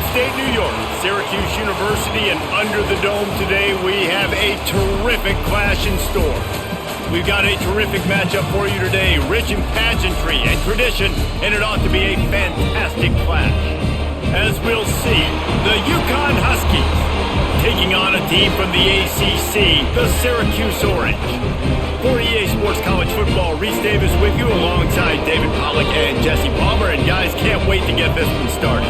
upstate New York, Syracuse University, and under the dome today, we have a terrific clash in store. We've got a terrific matchup for you today, rich in pageantry and tradition, and it ought to be a fantastic clash. As we'll see, the UConn Huskies taking on a team from the ACC, the Syracuse Orange. For EA Sports College Football, Reese Davis with you alongside David Pollack and Jesse Palmer. And guys, can't wait to get this one started.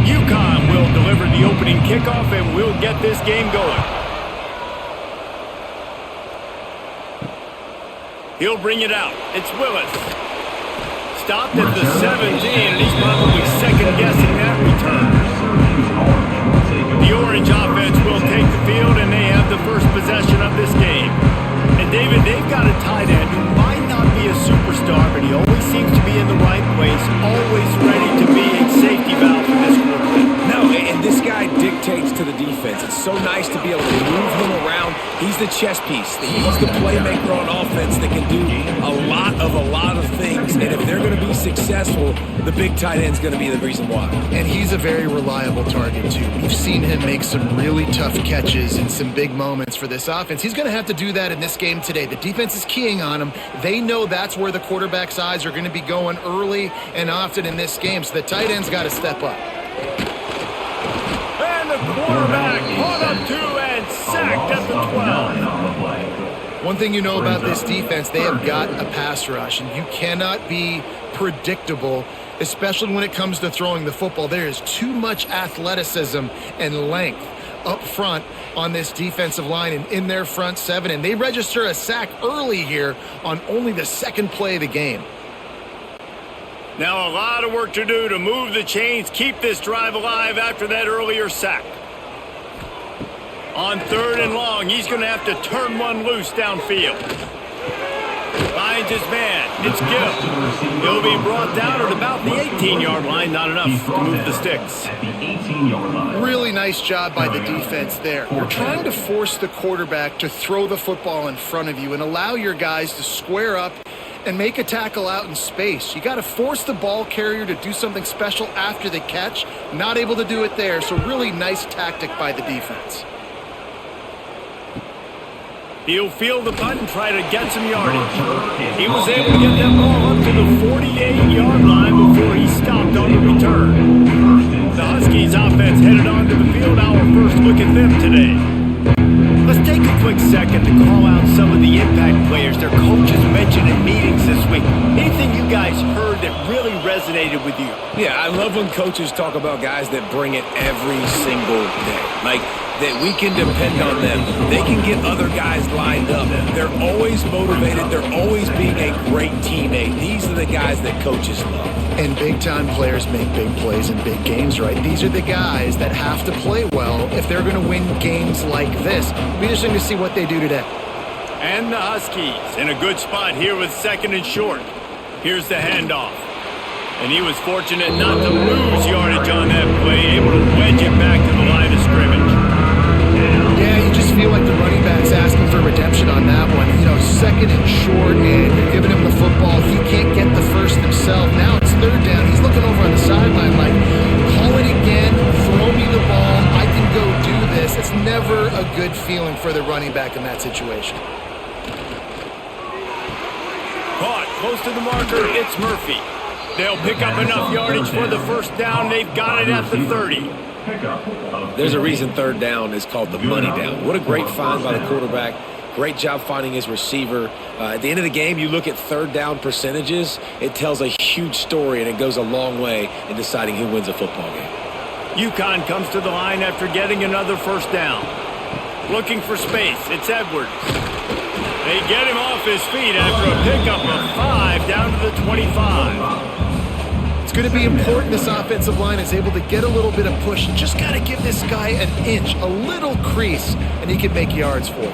UConn will deliver the opening kickoff and we'll get this game going. He'll bring it out. It's Willis. Stopped at the 17, and he's probably second-guessing that return. The Orange offense will take the field, and they have the first possession of this game. And, David, they've got a tight end who might not be a superstar, but he always seems to be in the right place, always ready to be a safety valve for this quarterback. No, and this guy dictates to the defense. It's so nice to be able to move him around. He's the chess piece. He's the playmaker on offense that can do a lot of things. And if they're going to be successful, the big tight end's going to be the reason why. And he's a very reliable target, too. We've seen him make some really tough catches in some big moments for this offense. He's going to have to do that in this game today. The defense is keying on him. They know that's where the quarterback's eyes are going to be going early and often in this game. So the tight end's got to step up. And the quarterback caught up to and sacked at the 12. One thing you know about this defense, they have got a pass rush, and you cannot be predictable, especially when it comes to throwing the football. There is too much athleticism and length up front on this defensive line and in their front seven, and they register a sack early here on only the second play of the game. Now a lot of work to do to move the chains, keep this drive alive after that earlier sack. On 3rd and long, he's going to have to turn one loose downfield. Finds his man. It's Gill. He'll be brought down at about the 18-yard line. Not enough to move the sticks. Really nice job by the defense there. You're trying to force the quarterback to throw the football in front of you and allow your guys to square up and make a tackle out in space. You got to force the ball carrier to do something special after the catch. Not able to do it there, so really nice tactic by the defense. He'll field the punt and try to get some yardage. He was able to get that ball up to the 48-yard line before he stopped on the return. The Huskies offense headed onto the field. Our first look at them today. Let's take a quick second to call out some of the impact players their coaches mentioned in meetings this week. Anything you guys heard that really resonated with you? Yeah, I love when coaches talk about guys that bring it every single day. Like, that we can depend on them. They can get other guys lined up. They're always motivated. They're always being a great teammate. These are the guys that coaches love. And big-time players make big plays in big games, right? These are the guys that have to play well if they're going to win games like this. It'll be interesting to see what they do today. And the Huskies in a good spot here with 2nd and short. Here's the handoff. And he was fortunate not to lose yardage on that play, able to wedge it back to the line of scrimmage. Yeah, you just feel like the running back's asking for redemption on that one. You know, 2nd and short, and you're giving him the football. He can't get the first himself. Now it's 3rd down. He's looking over on the sideline like, call it again, throw me the ball, I can go do this. It's never a good feeling for the running back in that situation. Caught close to the marker, it's Murphy. They'll pick up enough yardage for the first down. They've got it at the 30. There's a reason 3rd down is called the money down. What a great find by the quarterback. Great job finding his receiver. At the end of the game, you look at 3rd down percentages. It tells a huge story, and it goes a long way in deciding who wins a football game. UConn comes to the line after getting another first down. Looking for space. It's Edwards. They get him off his feet after a pickup of 5 down to the 25. It's going to be important this offensive line is able to get a little bit of push. You just got to give this guy an inch, a little crease, and he can make yards for you.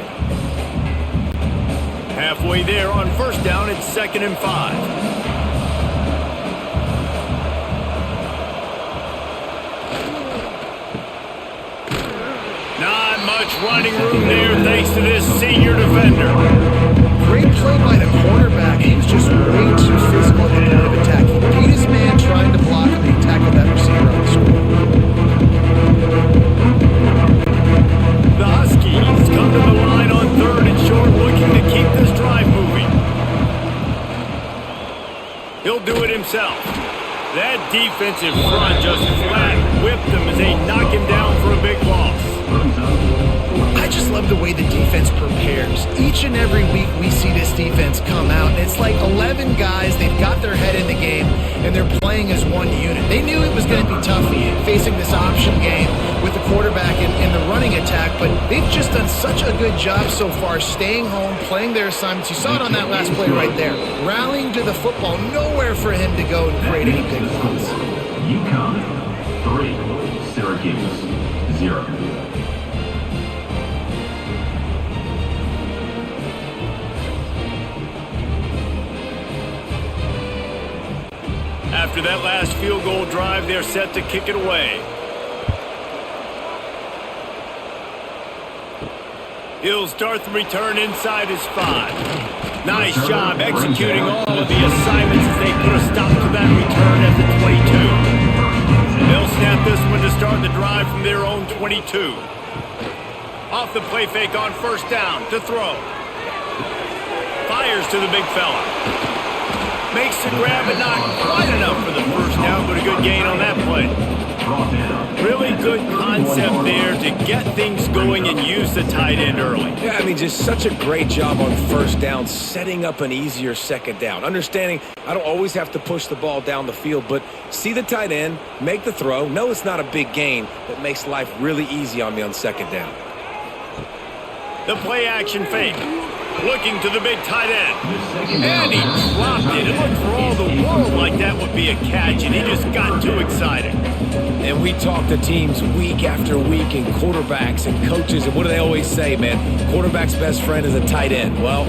Halfway there on 1st down, it's 2nd and 5. much running room there thanks to this senior defender. Great play by the quarterback. He was just way too physical at the point of attack. He beat his man trying to block him, and he tackled that receiver on the screen. The Huskies come to the line on 3rd and short, looking to keep this drive moving. He'll do it himself. That defensive front just flat whipped him as they knock him down for a big loss. I just love the way the defense prepares. Each and every week we see this defense come out, and it's like 11 guys. They've got their head in the game, and they're playing as one unit. They knew it was going to be tough facing this option game with the quarterback in the running attack, but they've just done such a good job so far staying home, playing their assignments. You saw it on that last play right there. Rallying to the football, nowhere for him to go and create any big loss. UConn 3, Syracuse 0. After that last field goal drive, they're set to kick it away. He'll start the return inside his 5. Nice job executing all of the assignments as they put a stop to that return at the 22. They'll snap this one to start the drive from their own 22. Off the play fake on 1st down to throw. Fires to the big fella. Makes the grab, but not quite enough for the 1st down, but a good gain on that play. Really good concept there to get things going and use the tight end early. Yeah, I mean, just such a great job on 1st down, setting up an easier 2nd down. Understanding I don't always have to push the ball down the field, but see the tight end, make the throw. No, it's not a big gain, but makes life really easy on me on 2nd down. The play action fake. Looking to the big tight end. And he dropped it. It looked for all the world like that would be a catch, and he just got too excited. And we talk to teams week after week, and quarterbacks and coaches, and what do they always say, man? Quarterback's best friend is a tight end. Well,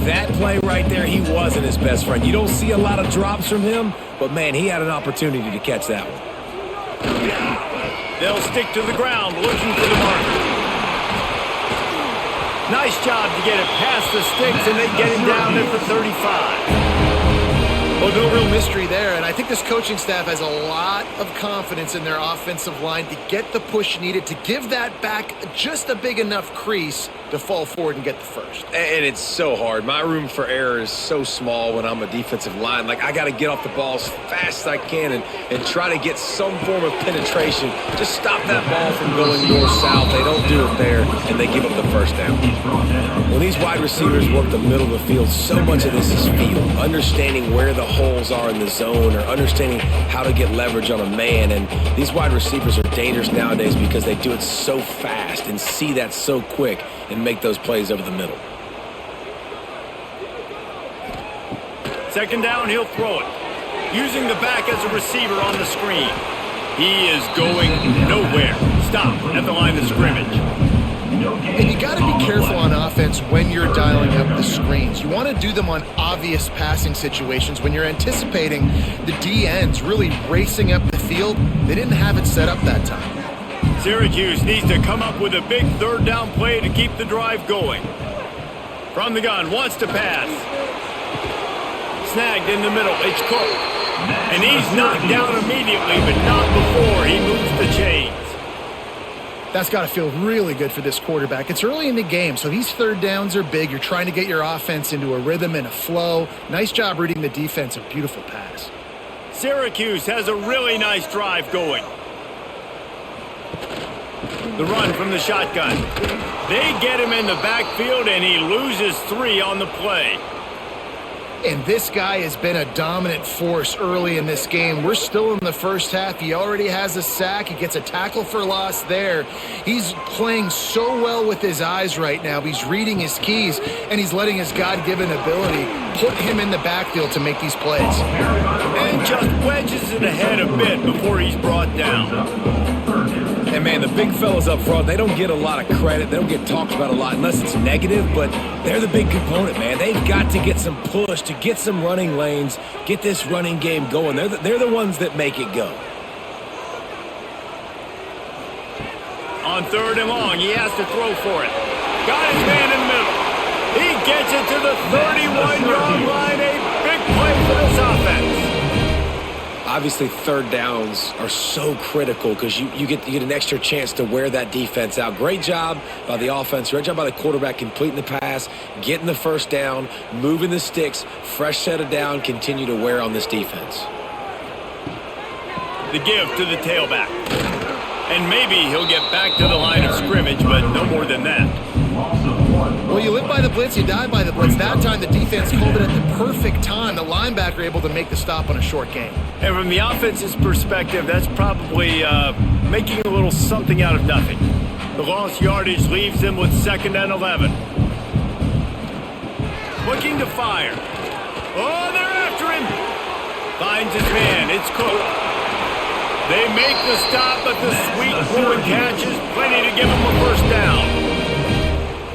that play right there, he wasn't his best friend. You don't see a lot of drops from him, but, man, he had an opportunity to catch that one. They'll stick to the ground, looking for the marker. Nice job to get it past the sticks, and they get him down there for 35. Well, no real mystery there, and I think this coaching staff has a lot of confidence in their offensive line to get the push needed to give that back just a big enough crease to fall forward and get the 1st. And it's so hard. My room for error is so small when I'm a defensive line. Like, I got to get off the ball as fast as I can and try to get some form of penetration. Just stop that ball from going north-south. They don't do it there, and they give up the 1st down. When these wide receivers work the middle of the field, so much of this is feel. Understanding where the holes are in the zone or understanding how to get leverage on a man. And these wide receivers are dangerous nowadays because they do it so fast and see that so quick and make those plays over the middle. 2nd down, he'll throw it. Using the back as a receiver on the screen. He is going nowhere. Stop at the line of scrimmage. And you got to be careful on offense when you're dialing up the screens. You want to do them on obvious passing situations. When you're anticipating the D-ends really racing up the field, they didn't have it set up that time. Syracuse needs to come up with a big 3rd down play to keep the drive going. From the gun, wants to pass. Snagged in the middle, it's Cook. And he's knocked down immediately, but not before he moves the chains. That's got to feel really good for this quarterback. It's early in the game, so these 3rd downs are big. You're trying to get your offense into a rhythm and a flow. Nice job reading the defense. A beautiful pass. Syracuse has a really nice drive going. The run from the shotgun. They get him in the backfield, and he loses 3 on the play. And this guy has been a dominant force early in this game. We're still in the 1st half. He already has a sack. He gets a tackle for loss there. He's playing so well with his eyes right now. He's reading his keys, and he's letting his God-given ability put him in the backfield to make these plays. And just wedges it ahead a bit before he's brought down. And, man, the big fellas up front, they don't get a lot of credit. They don't get talked about a lot unless it's negative, but they're the big component, man. They've got to get some push to get some running lanes, get this running game going. They're the ones that make it go. On 3rd and long, he has to throw for it. Got his man in the middle. He gets it to the 31-yard line. A big play for this offense. Obviously, 3rd downs are so critical because you get an extra chance to wear that defense out. Great job by the offense. Great job by the quarterback completing the pass, getting the 1st down, moving the sticks, fresh set of down, continue to wear on this defense. The give to the tailback. And maybe he'll get back to the line of scrimmage, but no more than that. Well, you live by the blitz, you die by the blitz. That time the defense called it at the perfect time. The linebacker able to make the stop on a short gain. And from the offense's perspective, that's probably making a little something out of nothing. The lost yardage leaves them with 2nd and 11. Looking to fire. Oh, they're after him. Finds his man. It's Cook. They make the stop, but the sweet forward catch is plenty to give him a 1st down.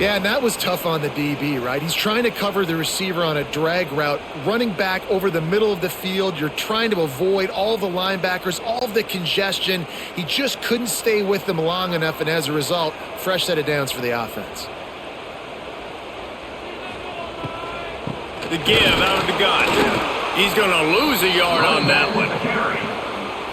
Yeah, and that was tough on the DB, right? He's trying to cover the receiver on a drag route, running back over the middle of the field. You're trying to avoid all the linebackers, all of the congestion. He just couldn't stay with them long enough, and as a result, fresh set of downs for the offense. The give out of the gun. He's going to lose a yard on that one.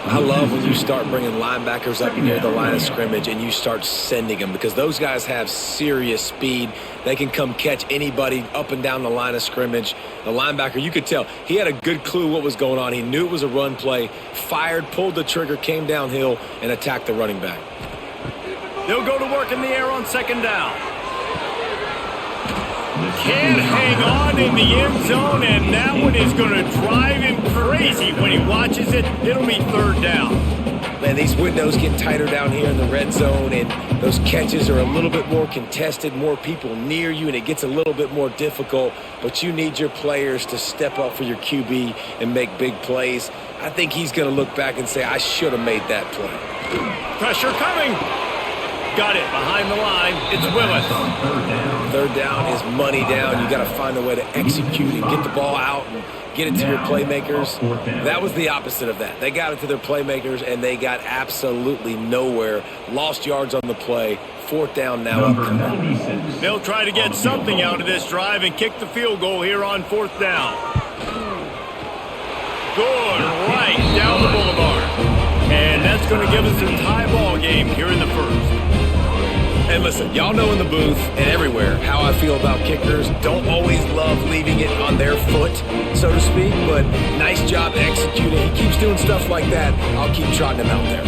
I love when you start bringing linebackers up near the line of scrimmage and you start sending them because those guys have serious speed. They can come catch anybody up and down the line of scrimmage. The linebacker, you could tell, he had a good clue what was going on. He knew it was a run play, fired, pulled the trigger, came downhill, and attacked the running back. They'll go to work in the air on 2nd down. Can't hang on in the end zone, and that one is going to drive him crazy when he watches it. It'll be 3rd down. Man, these windows get tighter down here in the red zone, and those catches are a little bit more contested, more people near you, and it gets a little bit more difficult. But you need your players to step up for your QB and make big plays. I think he's going to look back and say, I should have made that play. Pressure coming. Got it behind the line. It's Willis. 3rd down is money down. You got to find a way to execute and get the ball out and get it to your playmakers. That was the opposite of that. They got it to their playmakers, and they got absolutely nowhere. Lost yards on the play. 4th down now upcoming. They'll try to get something out of this drive and kick the field goal here on 4th down. Good right down the boulevard. And that's going to give us a tie ball game here in the 1st. And listen, y'all know in the booth and everywhere how I feel about kickers. Don't always love leaving it on their foot, so to speak, but nice job executing. He keeps doing stuff like that. I'll keep trotting him out there.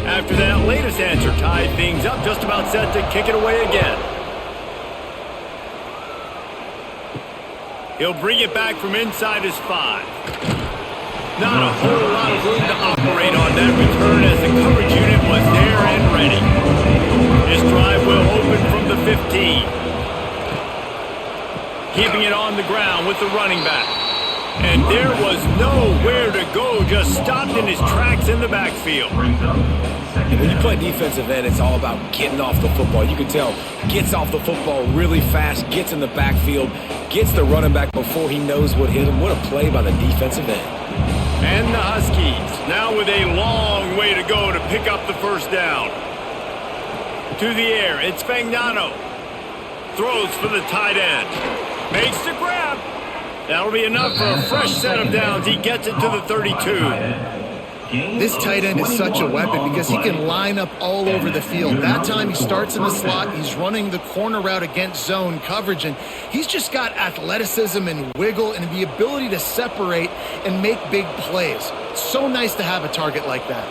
After that latest answer tied things up, just about set to kick it away again. He'll bring it back from inside his 5. Not a whole lot of room to operate on that return as the coverage unit was there and ready. This drive will open from the 15. Keeping it on the ground with the running back. And there was nowhere to go, just stopped in his tracks in the backfield. When you play defensive end, it's all about getting off the football. You can tell, gets off the football really fast, gets in the backfield, gets the running back before he knows what hit him. What a play by the defensive end. And the Huskies now with a long way to go to pick up the 1st down. To the air, it's Fagnano. Throws for the tight end. Makes the grab. That'll be enough for a fresh set of downs. He gets it to the 32. This tight end is such a weapon because he can line up all over the field. That time he starts in the slot. He's running the corner route against zone coverage, and he's just got athleticism and wiggle and the ability to separate and make big plays. So nice to have a target like that.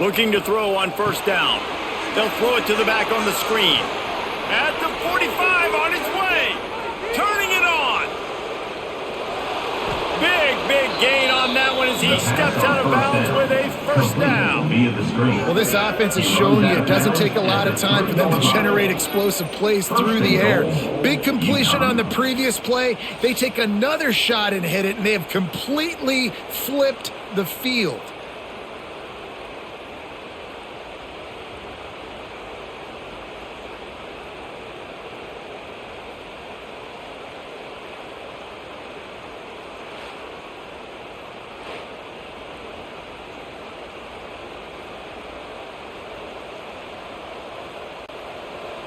Looking to throw on 1st down. They'll throw it to the back on the screen. At the 45 on his way. Turning it on. Big gain on that one as he steps out of bounds with a 1st down. Well, this offense has shown you it doesn't take a lot of time for them to generate explosive plays through the air. Big completion on the previous play. They take another shot and hit it, and they have completely flipped the field.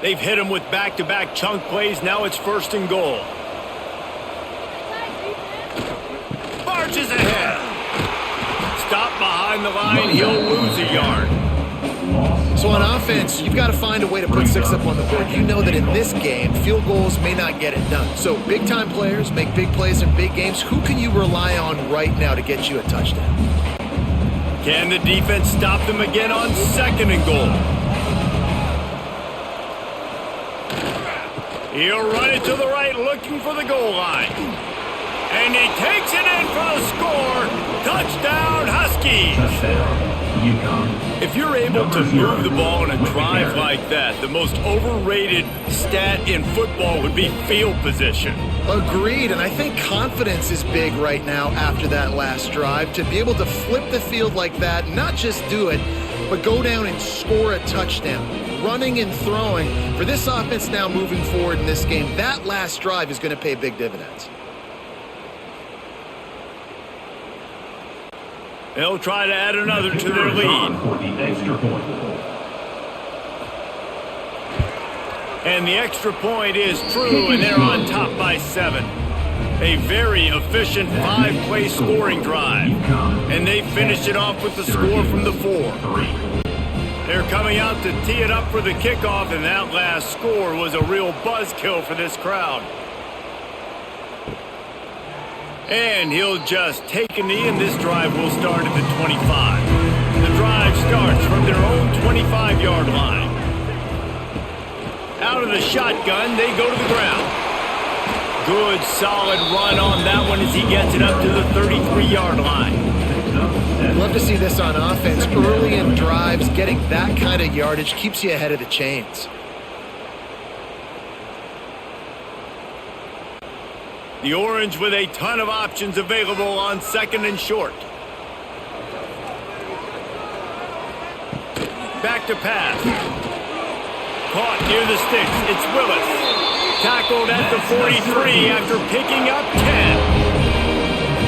They've hit him with back-to-back chunk plays. Now it's 1st and goal. Marches ahead. Stop behind the line. He'll lose a yard. So on offense, you've got to find a way to put 6 up on the board. You know that in this game, field goals may not get it done. So big-time players make big plays in big games. Who can you rely on right now to get you a touchdown? Can the defense stop them again on 2nd and goal? He'll run it to the right, looking for the goal line. And he takes it in for the score. Touchdown, Huskies. Touchdown, UConn. If you're able to move the ball in a drive like that, the most overrated stat in football would be field position. Agreed, and I think confidence is big right now after that last drive. To be able to flip the field like that, not just do it, but go down and score a touchdown. Running and throwing. For this offense now moving forward in this game, that last drive is going to pay big dividends. They'll try to add another to their lead. For the extra point. And the extra point is true, and they're on top by 7. A very efficient 5-play scoring drive. And they finish it off with the score from the 4. They're coming out to tee it up for the kickoff, and that last score was a real buzzkill for this crowd. And he'll just take a knee, and this drive will start at the 25. The drive starts from their own 25-yard line. Out of the shotgun, they go to the ground. Good, solid run on that one as he gets it up to the 33-yard line. I'd love to see this on offense. Early in drives, getting that kind of yardage keeps you ahead of the chains. The Orange with a ton of options available on 2nd and short. Back to pass. Caught near the sticks. It's Willis. Tackled at the 43 after picking up 10.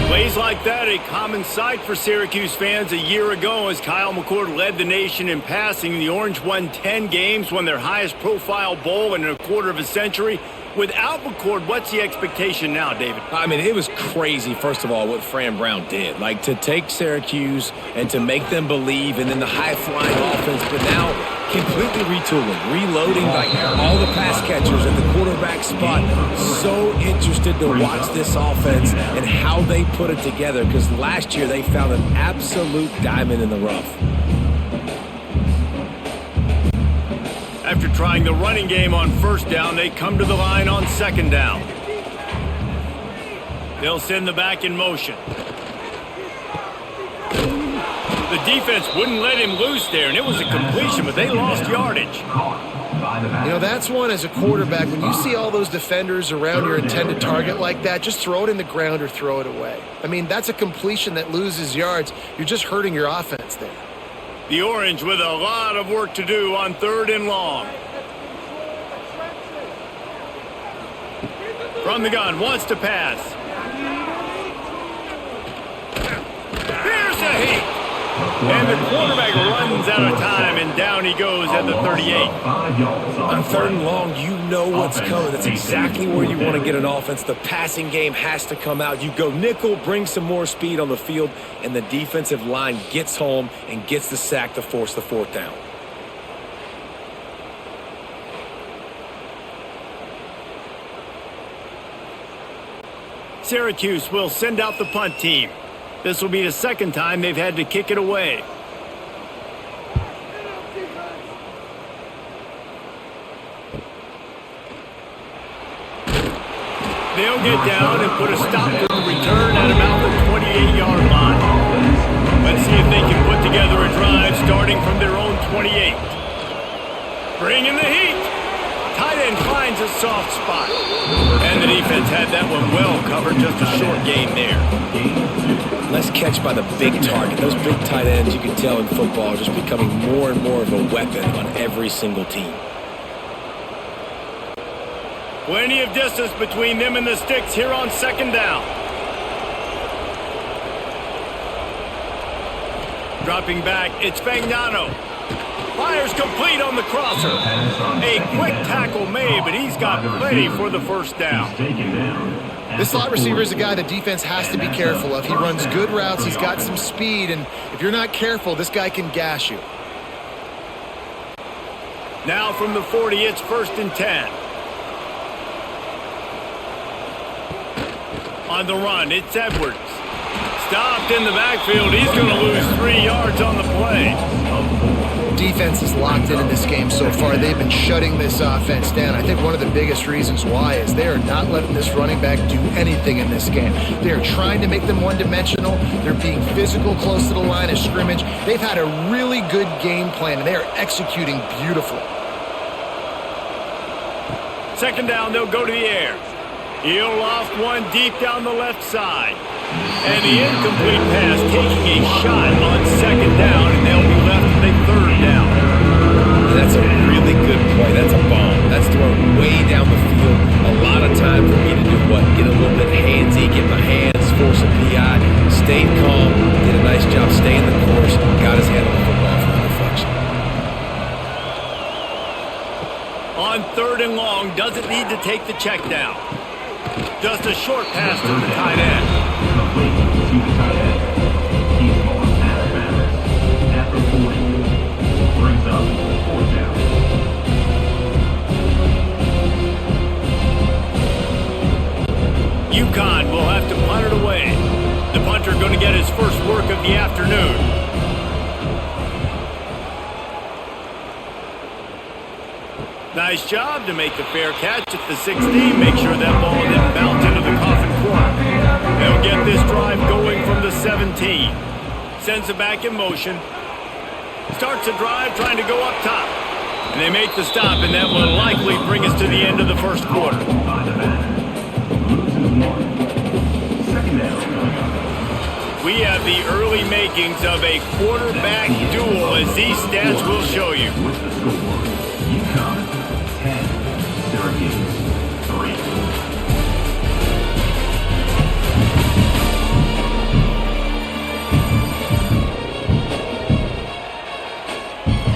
Plays like that, a common sight for Syracuse fans a year ago as Kyle McCord led the nation in passing. The Orange won 10 games, won their highest profile bowl in a quarter of a century. Without McCord, what's the expectation now, David? I mean, it was crazy, first of all, what Fran Brown did. Like, to take Syracuse and to make them believe, and then the high-flying offense, but now completely retooling, reloading, like all the pass catchers at the quarterback spot. So interested to watch this offense and how they put it together, because last year they found an absolute diamond in the rough. After trying the running game on 1st down, they come to the line on 2nd down. They'll send the back in motion. The defense wouldn't let him loose there, and it was a completion, but they lost yardage. You know, that's one as a quarterback. When you see all those defenders around your intended target like that, just throw it in the ground or throw it away. I mean, that's a completion that loses yards. You're just hurting your offense there. The Orange with a lot of work to do on 3rd and long. From the gun, wants to pass. Here's a hit. And the quarterback runs out of time, and down he goes at the 38. On 3rd and long, you know what's coming. That's exactly where you want to get an offense. The passing game has to come out. You go nickel, bring some more speed on the field, and the defensive line gets home and gets the sack to force the 4th down. Syracuse will send out the punt team. This will be the 2nd time they've had to kick it away. They'll get down and put a stop to the return at about the 28-yard line. Let's see if they can put together a drive starting from their own 28. Bring in the heat. Tight end finds a soft spot. And the defense had that one well covered, just a short gain there. Less catch by the big target. Those big tight ends, you can tell in football, are just becoming more and more of a weapon on every single team. Plenty of distance between them and the sticks here on 2nd down. Dropping back, it's Fagnano. Fires complete on the crosser. A quick tackle made, but he's got plenty for the first down. This slot receiver is a guy the defense has to be careful of. He runs good routes. He's got some speed, and if you're not careful, this guy can gash you. Now from the 40, it's 1st and 10. On the run, it's Edwards. Stopped in the backfield. He's going to lose 3 yards on the play. Defense is locked in this game so far. They've been shutting this offense down. I think one of the biggest reasons why is they are not letting this running back do anything in this game. They are trying to make them one-dimensional. They're being physical close to the line of scrimmage. They've had a really good game plan, and they are executing beautifully. 2nd down, they'll go to the air. He'll loft one deep down the left side. And the incomplete pass taking a shot on 2nd down, and they'll be left with a 3rd down. That's a really good play. That's a bomb. That's thrown way down the field. A lot of time for me to do what? Get a little bit handsy, get my hands, force a PI, stayed calm, did a nice job staying the course, got his hand on the football for the deflection. On 3rd and long, doesn't need to take the check down. Just a short pass to the tight end. He's on half bounds. After 40, brings up 4th down. UConn will have to punt it away. The punter going to get his first work of the afternoon. Nice job to make the fair catch at the 16. Make sure that ball didn't bounce into the coffin corner. They'll get this drive going from the 17. Sends it back in motion. Starts a drive trying to go up top. And they make the stop, and that will likely bring us to the end of the first quarter. We have the early makings of a quarterback duel, as these stats will show you. With the scoreboard, UConn 10, Syracuse 3.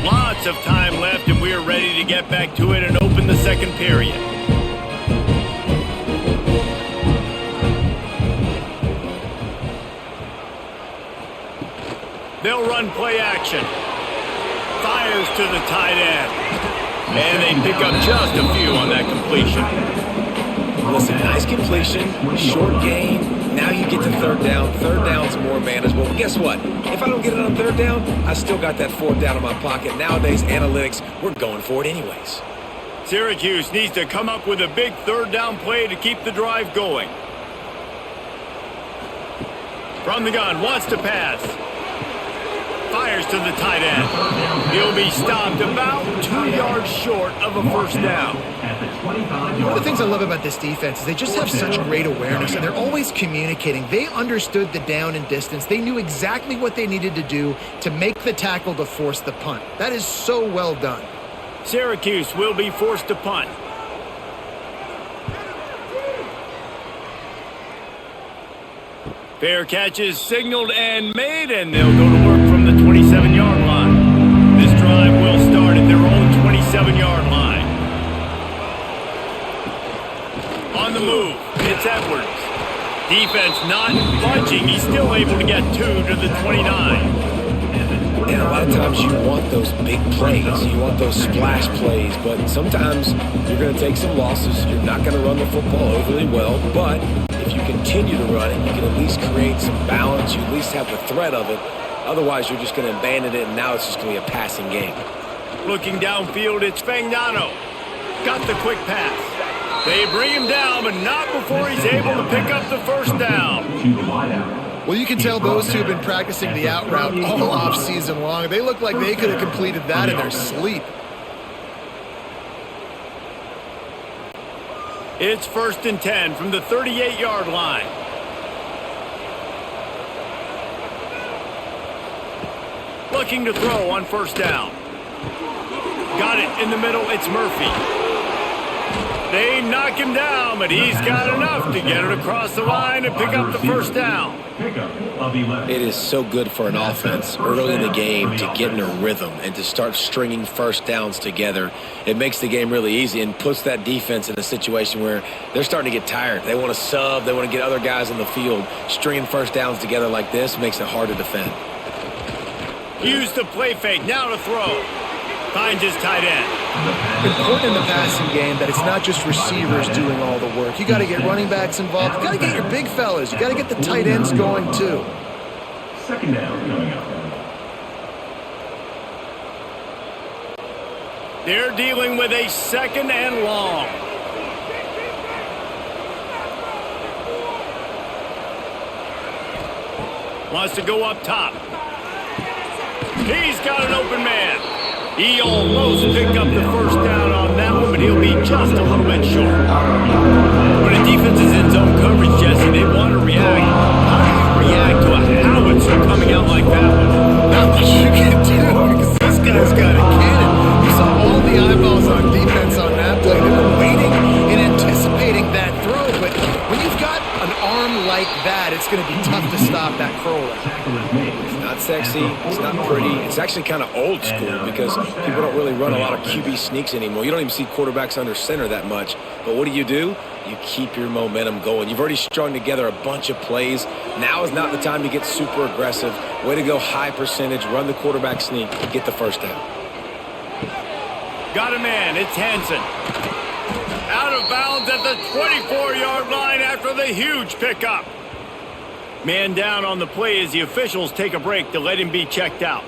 Lots of time left, and we are ready to get back to it and open the second period. They'll run play action. Fires to the tight end. And they pick up just a few on that completion. Listen, nice completion, short gain. Now you get to 3rd down. 3rd down's more manageable. But guess what? If I don't get it on 3rd down, I still got that 4th down in my pocket. Nowadays, analytics, we're going for it anyways. Syracuse needs to come up with a big 3rd down play to keep the drive going. From the gun, wants to pass. Fires to the tight end. He'll be stopped about 2 yards short of a 1st down. One of the things I love about this defense is they just have such great awareness, and they're always communicating. They understood the down and distance. They knew exactly what they needed to do to make the tackle to force the punt. That is so well done. Syracuse will be forced to punt. Fair catch is signaled and made, and they'll go to work from the 27-yard line. This drive will start at their own 27-yard line. On the move, it's Edwards. Defense not budging. He's still able to get 2 to the 29. And a lot of times you want those big plays. You want those splash plays. But sometimes you're going to take some losses. You're not going to run the football overly well. But if you continue to run it, you can at least create some balance. You at least have the threat of it. Otherwise, you're just going to abandon it, and now it's just going to be a passing game. Looking downfield, it's Fagnano. Got the quick pass. They bring him down, but not before he's able to pick up the 1st down. Well, you can tell those two have been practicing the out route all off season long. They look like they could have completed that in their sleep. It's 1st and 10 from the 38-yard line. Looking to throw on 1st down. Got it in the middle. It's Murphy. They knock him down, but he's got enough to get it across the line and pick up the first down. It is so good for an offense early in the game to get in a rhythm and to start stringing first downs together. It makes the game really easy and puts that defense in a situation where they're starting to get tired. They want to sub. They want to get other guys in the field. Stringing first downs together like this makes it hard to defend. Use the play fake. Now to throw. Finds his tight end. Important in the passing game that it's not just receivers doing all the work. You got to get running backs involved. You got to get your big fellas. You got to get the tight ends going too. Second down coming up. They're dealing with a second and long. Wants to go up top. He's got an open man. He almost picked up the first down on that one, but he'll be just a little bit short. When a defense is in zone coverage, Jesse, they want to react. How do you react to a howitzer coming out like that one? Not much you can do because this guy's got a cannon. You saw all the eyeballs on defense on that play. They were waiting and anticipating that throw, but when you've got an arm like that, it's going to be tough to stop that curl. It's not sexy. It's not pretty. It's actually kind of old school because people don't really run a lot of QB sneaks anymore. You don't even see quarterbacks under center that much. But what do? You keep your momentum going. You've already strung together a bunch of plays. Now is not the time to get super aggressive. Way to go high percentage. Run the quarterback sneak. Get the first down. Got a man. It's Hansen. Out of bounds at the 24-yard line after the huge pickup. Man down on the play as the officials take a break to let him be checked out.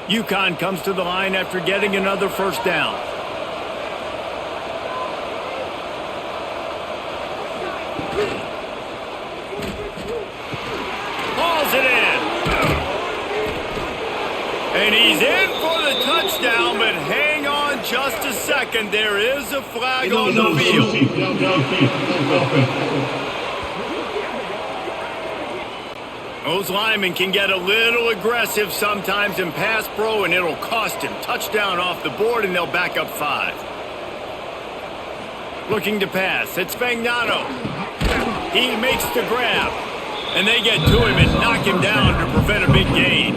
UConn comes to the line after getting another first down. Hauls it in. And he's in for the touchdown, but hang on just a second. There is a flag on the field. Those linemen can get a little aggressive sometimes in pass pro, and it'll cost him. Touchdown off the board, and they'll back up 5. Looking to pass. It's Fagnano. He makes the grab. And they get to him and knock him down to prevent a big gain.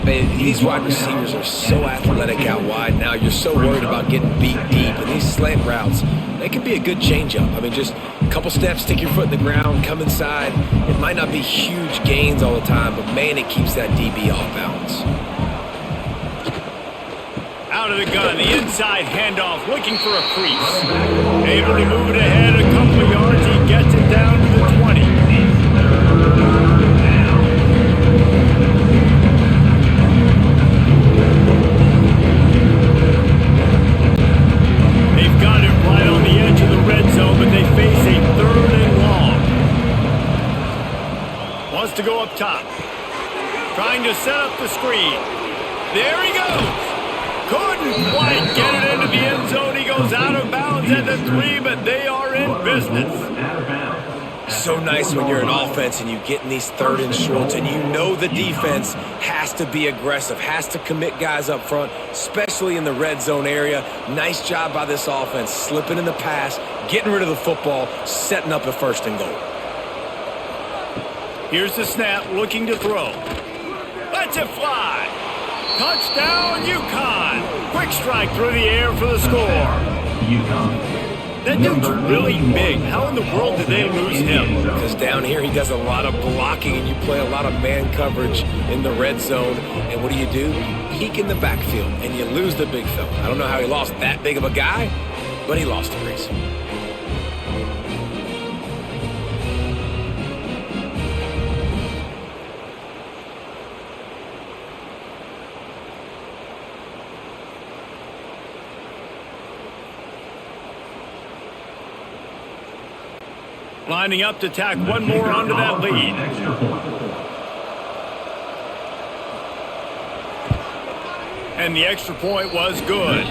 These wide receivers are so athletic out wide now. You're so worried about getting beat deep. And these slant routes, they can be a good changeup. I mean, just a couple steps, stick your foot in the ground, come inside. It might not be huge gains all the time, but, man, it keeps that DB off balance. Out of the gun, the inside handoff, looking for a crease. Able to move it ahead a couple of yards. He gets it down to the 20. They've got him right on the edge of the red zone, but they face a 3rd and long. Wants to go up top. Trying to set up the screen. There he goes. Couldn't quite get it into the end zone. He goes out of bounds at the 3, but they are in business. So nice when you're an offense and you get in these 3rd and shorts and you know the defense has to be aggressive, has to commit guys up front, especially in the red zone area. Nice job by this offense, slipping in the pass, getting rid of the football, setting up a 1st and goal. Here's the snap, looking to throw. Lets it fly. Touchdown, UConn. Quick strike through the air for the score. UConn. That dude's really big. How in the world did they lose him? Because down here he does a lot of blocking and you play a lot of man coverage in the red zone. And what do? You peek in the backfield and you lose the big fella. I don't know how he lost that big of a guy, but he lost a race. Lining up to tack one more onto that lead. And the extra point was good.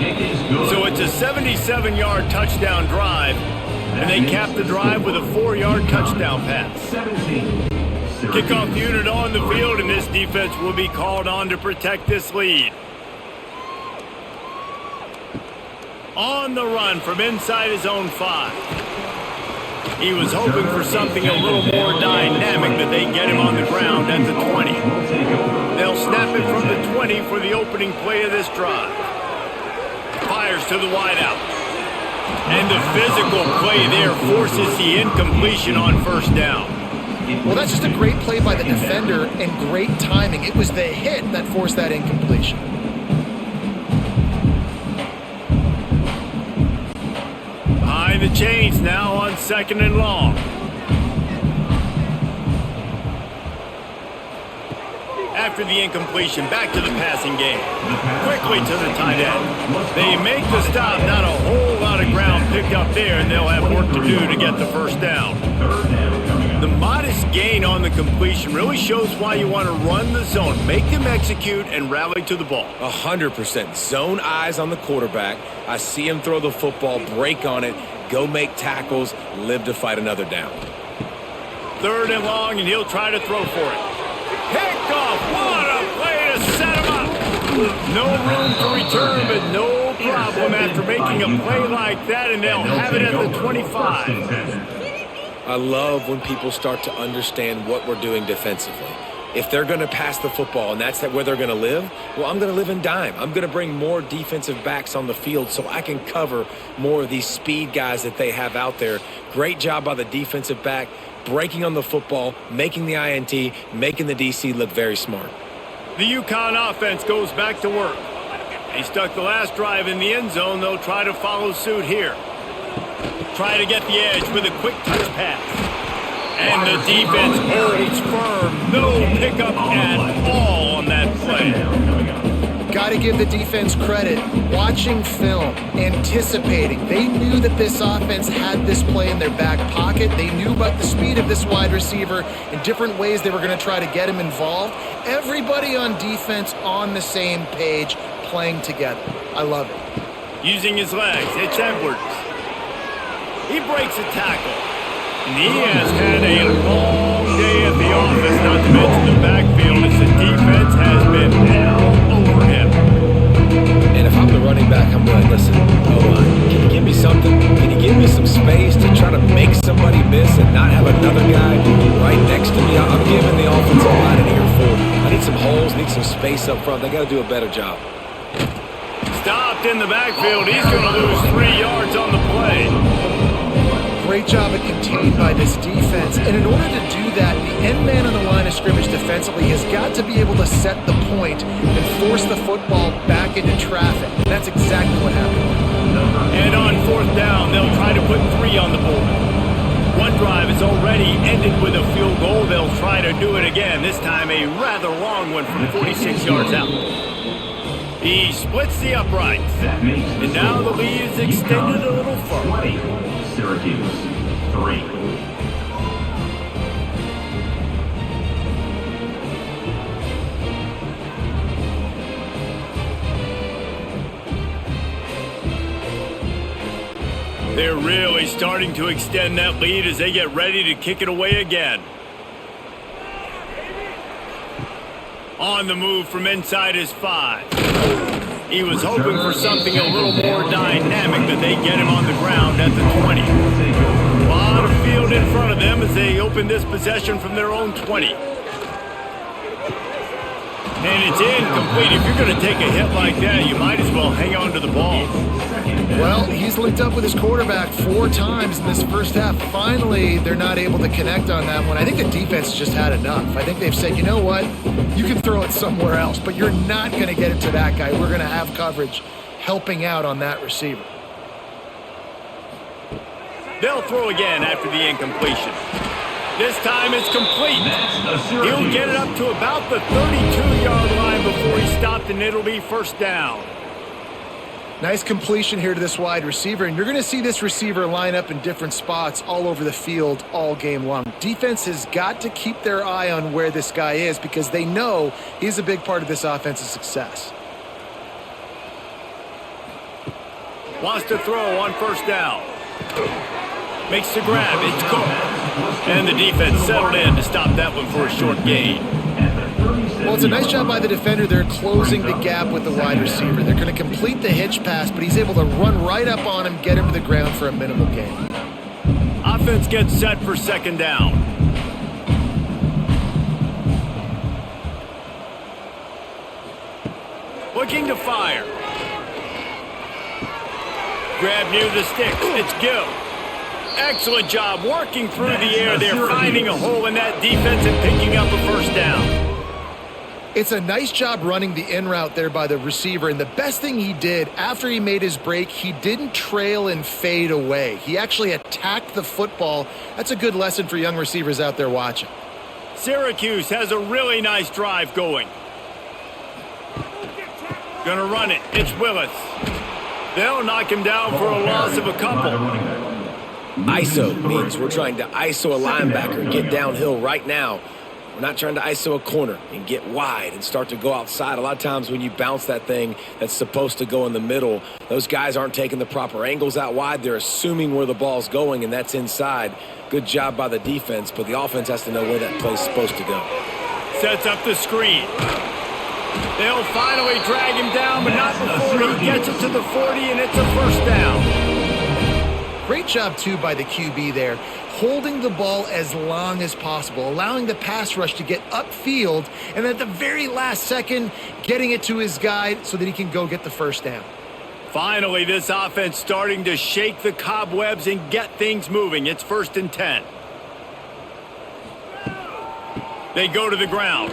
So it's a 77-yard touchdown drive, and they cap the drive with a 4-yard touchdown pass. Kickoff unit on the field, and this defense will be called on to protect this lead. On the run from inside his own 5. He was hoping for something a little more dynamic, that they get him on the ground at the 20. They'll snap it from the 20 for the opening play of this drive. Fires to the wideout. And the physical play there forces the incompletion on first down. Well, that's just a great play by the defender and great timing. It was the hit that forced that incompletion. Behind the chains now on 2nd and long. After the incompletion, back to the passing game. Quickly to the tight end. They make the stop, not a whole lot of ground picked up there, and they'll have work to do to get the first down. The modest gain on the completion really shows why you want to run the zone, make them execute, and rally to the ball. 100%. Zone eyes on the quarterback. I see him throw the football, break on it, go make tackles, live to fight another down. 3rd and long, and he'll try to throw for it. Picked off. What a play to set him up. No room to return, but no problem after making a play like that, and they'll have it at the 25. I love when people start to understand what we're doing defensively. If they're going to pass the football and that's where they're going to live, well, I'm going to live in dime. I'm going to bring more defensive backs on the field so I can cover more of these speed guys that they have out there. Great job by the defensive back, breaking on the football, making the INT, making the DC look very smart. The UConn offense goes back to work. They stuck the last drive in the end zone. They'll try to follow suit here. Try to get the edge with a quick touch pass. And the defense holds firm. No pickup at all on that play. Got to give the defense credit. Watching film, anticipating. They knew that this offense had this play in their back pocket. They knew about the speed of this wide receiver and different ways they were going to try to get him involved. Everybody on defense on the same page, playing together. I love it. Using his legs, it's Edwards. He breaks a tackle. And he has had a long day at the office, not to mention the backfield, as the defense has been all over him. And if I'm the running back, I'm like, listen, O-line, can you give me something? Can you give me some space to try to make somebody miss and not have another guy right next to me? I'm giving the offensive line an earful. I need some holes, need some space up front. They got to do a better job. Stopped in the backfield. He's going to lose 3 yards on the play. Great job at contained by this defense. And in order to do that, the end man on the line of scrimmage defensively has got to be able to set the point and force the football back into traffic. And that's exactly what happened. And on 4th down, they'll try to put 3 on the board. One drive is already ended with a field goal. They'll try to do it again, this time a rather long one from 46 yards out. He splits the uprights. And now the lead is extended a little further. Syracuse 3. They're really starting to extend that lead as they get ready to kick it away again. On the move from inside his 5. He was hoping for something a little more dynamic, that they get him on the ground at the 20. A lot of field in front of them as they open this possession from their own 20. And it's incomplete. If you're going to take a hit like that, you might as well hang on to the ball. Well, he's linked up with his quarterback 4 times in this first half. Finally, they're not able to connect on that one. I think the defense just had enough. I think they've said, you know what? You can throw it somewhere else, but you're not going to get it to that guy. We're going to have coverage helping out on that receiver. They'll throw again after the incompletion. This time it's complete. He'll get it up to about the 32-yard line before he stopped, and it'll be first down. Nice completion here to this wide receiver, and you're going to see this receiver line up in different spots all over the field all game long. Defense has got to keep their eye on where this guy is because they know he's a big part of this offense's success. Wants to throw on first down. Makes the grab. It's Cook. And the defense settled in to stop that one for a short gain. Well, it's a nice job by the defender. They're closing the gap with the wide receiver. They're going to complete the hitch pass, but he's able to run right up on him, get him to the ground for a minimal gain. Offense gets set for second down. Looking to fire. Grab near the sticks. It's Gill. Excellent job working through the air there, finding a hole in that defense and picking up a first down. It's a nice job running the in route there by the receiver, and the best thing he did after he made his break, he didn't trail and fade away. He actually attacked the football. That's a good lesson for young receivers out there watching. Syracuse has a really nice drive going. Gonna run it. It's Willis. They'll knock him down for a loss of a couple. ISO means we're trying to ISO a linebacker, get downhill right now. We're not trying to ISO a corner and get wide and start to go outside. A lot of times when you bounce that thing that's supposed to go in the middle, those guys aren't taking the proper angles out wide. They're assuming where the ball's going, and that's inside. Good job by the defense, but the offense has to know where that play's supposed to go. Sets up the screen. They'll finally drag him down, but not before he gets it to the 40, and it's a first down. Great job, too, by the QB there, holding the ball as long as possible, allowing the pass rush to get upfield, and at the very last second, getting it to his guy so that he can go get the first down. Finally, this offense starting to shake the cobwebs and get things moving. It's 1st and 10. They go to the ground.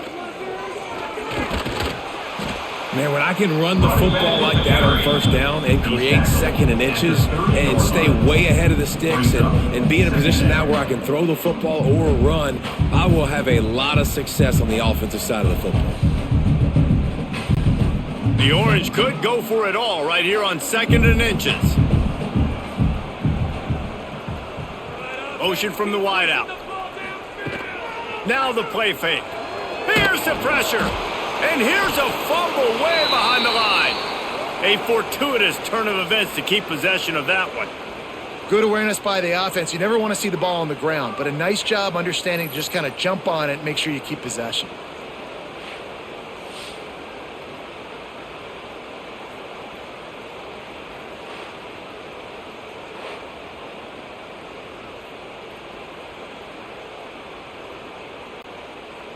Man, when I can run the football like that on first down and create 2nd and inches and stay way ahead of the sticks and be in a position now where I can throw the football or run, I will have a lot of success on the offensive side of the football. The Orange could go for it all right here on 2nd and inches. Motion from the wideout. Now the play fake. Here's the pressure. And here's a fumble way behind the line. A fortuitous turn of events to keep possession of that one. Good awareness by the offense. You never want to see the ball on the ground, but a nice job understanding to just kind of jump on it and make sure you keep possession.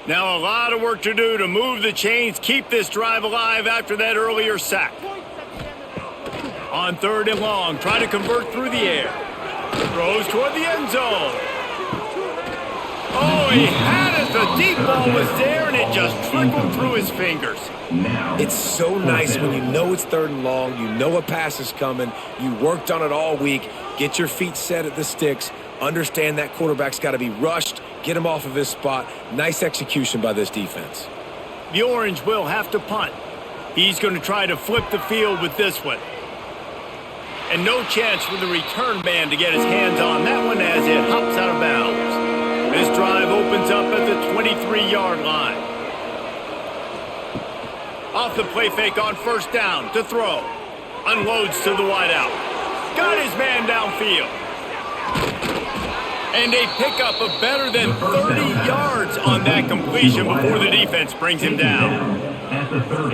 Now a lot of work to do to move the chains, keep this drive alive after that earlier sack. On 3rd and long, try to convert through the air. Throws toward the end zone. Oh, he had it. The deep ball was there, and it just trickled through his fingers. It's so nice when you know it's 3rd and long, you know a pass is coming, you worked on it all week, get your feet set at the sticks, understand that quarterback's got to be rushed, get him off of his spot. Nice execution by this defense. The Orange will have to punt. He's going to try to flip the field with this one. And no chance for the return man to get his hands on that one as it hops out of bounds. This drive opens up at the 23-yard line. Off the play fake on 1st down to throw. Unloads to the wideout. Got his man downfield. And a pickup of better than 30 yards on that completion before the defense brings him down.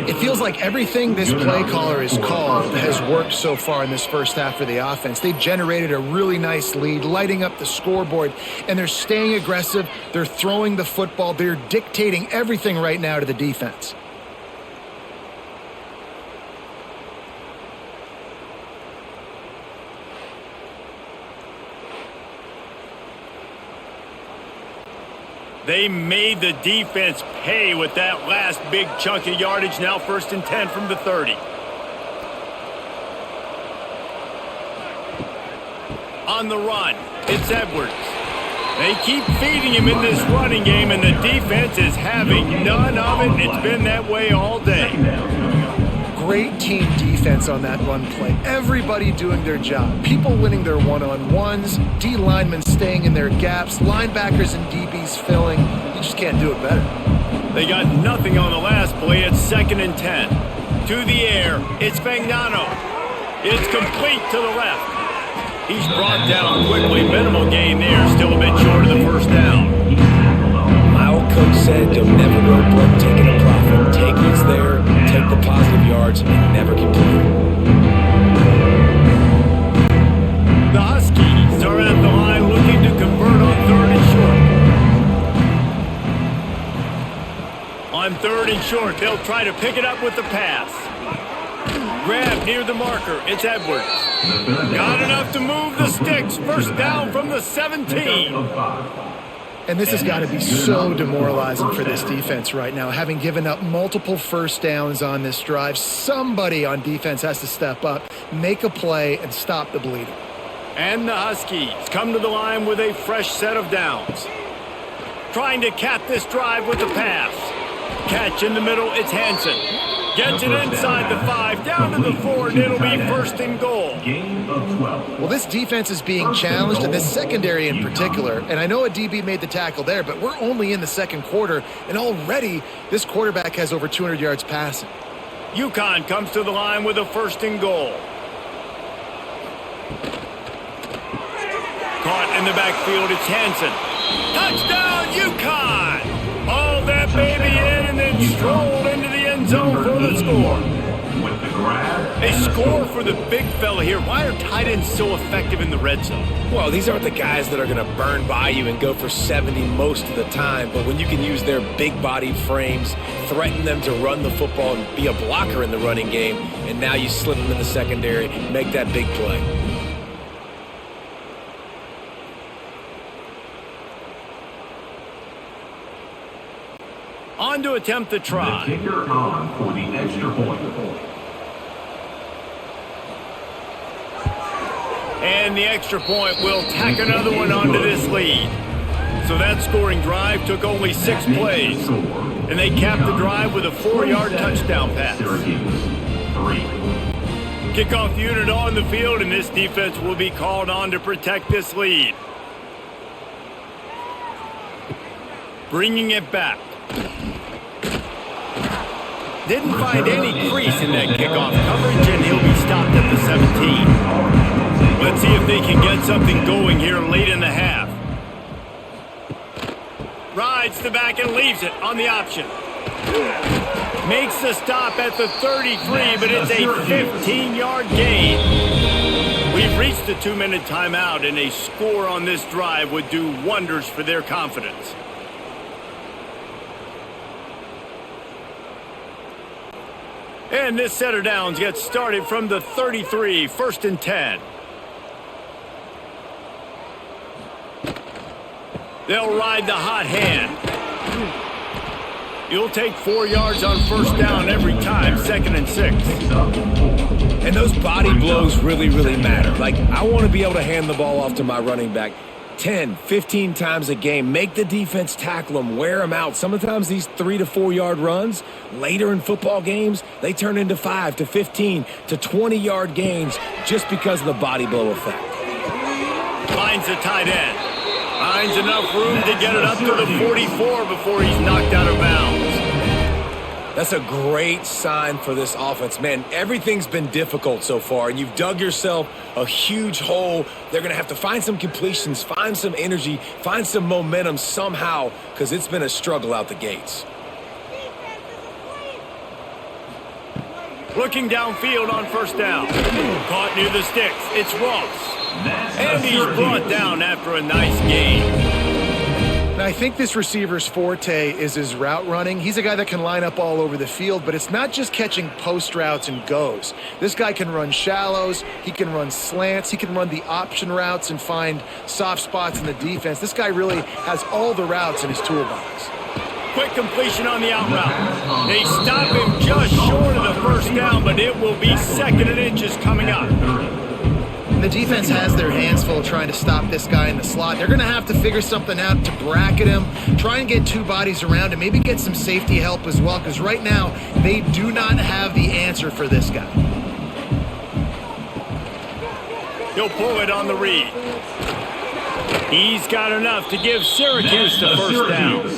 It feels like everything this play caller has called has worked so far in this first half for the offense. They've generated a really nice lead, lighting up the scoreboard, and they're staying aggressive. They're throwing the football. They're dictating everything right now to the defense. They made the defense pay with that last big chunk of yardage. Now 1st and 10 from the 30. On the run, it's Edwards. They keep feeding him in this running game, and the defense is having none of it, and it's been that way all day. Great team defense on that run play. Everybody doing their job. People winning their one-on-ones, D linemen staying in their gaps, linebackers and DBs filling. You just can't do it better. They got nothing on the last play. It's 2nd and 10. To the air, it's Fagnano. It's complete to the left. He's brought down quickly. Minimal gain there, still a bit short of the first down. My old coach said you'll never go broke taking a profit. yards and never complain. The Huskies are at the line looking to convert on 3rd and short. On 3rd and short, they'll try to pick it up with the pass. Grab near the marker. It's Edwards. Got enough to move the sticks. First down from the 17. And this has got to be so demoralizing for this defense right now. Having given up multiple first downs on this drive, somebody on defense has to step up, make a play, and stop the bleeding. And the Huskies come to the line with a fresh set of downs. Trying to cap this drive with the pass. Catch in the middle, it's Hansen. Gets it inside the 5, down to the 4, and it'll be 1st and goal. Well, this defense is being challenged, and this secondary in particular. And I know a DB made the tackle there, but we're only in the 2nd quarter, and already this quarterback has over 200 yards passing. UConn comes to the line with a 1st and goal. Caught in the backfield, it's Hansen. Touchdown, UConn! Hauled that baby in and then strolled into the end zone for the score. A score for the big fella here. Why are tight ends so effective in the red zone? Well, these aren't the guys that are going to burn by you and go for 70 most of the time, but when you can use their big-bodied frames, threaten them to run the football and be a blocker in the running game, and now you slip them in the secondary, make that big play. On to attempt the try. The kicker on for the extra point. And the extra point will tack another one onto this lead. So that scoring drive took only 6 plays. And they capped the drive with a 4-yard touchdown pass. Syracuse, 3. Kickoff unit on the field, and this defense will be called on to protect this lead. Bringing it back. Didn't find any crease in that kickoff coverage, and he'll be stopped at the 17. Let's see if they can get something going here late in the half. Rides the back and leaves it on the option. Makes the stop at the 33, but it's a 15-yard gain. We've reached the 2-minute timeout, and a score on this drive would do wonders for their confidence. And this set of downs gets started from the 33, 1st and 10. They'll ride the hot hand. You'll take 4 yards on 1st down every time, 2nd and 6. And those body blows really, really matter. Like, I want to be able to hand the ball off to my running back 10, 15 times a game. Make the defense tackle them, wear them out. Sometimes these 3 to 4 yard runs, later in football games, they turn into 5 to 15 to 20 yard gains just because of the body blow effect. Finds a tight end. Finds enough room to get it up to the 44 before he's knocked out of bounds. That's a great sign for this offense. Man, everything's been difficult so far, and you've dug yourself a huge hole. They're going to have to find some completions, find some energy, find some momentum somehow, because it's been a struggle out the gates. Looking downfield on 1st down. Caught near the sticks. It's Ross. And he's brought down after a nice gain. Now, I think this receiver's forte is his route running. He's a guy that can line up all over the field, but it's not just catching post routes and goes. This guy can run shallows, he can run slants, he can run the option routes and find soft spots in the defense. This guy really has all the routes in his toolbox. Quick completion on the out route. They stop him just short of the 1st down, but it will be 2nd and inches coming up. The defense has their hands full trying to stop this guy in the slot. They're going to have to figure something out to bracket him, try and get 2 bodies around him, maybe get some safety help as well, because right now they do not have the answer for this guy. He'll pull it on the read. He's got enough to give Syracuse the 1st down.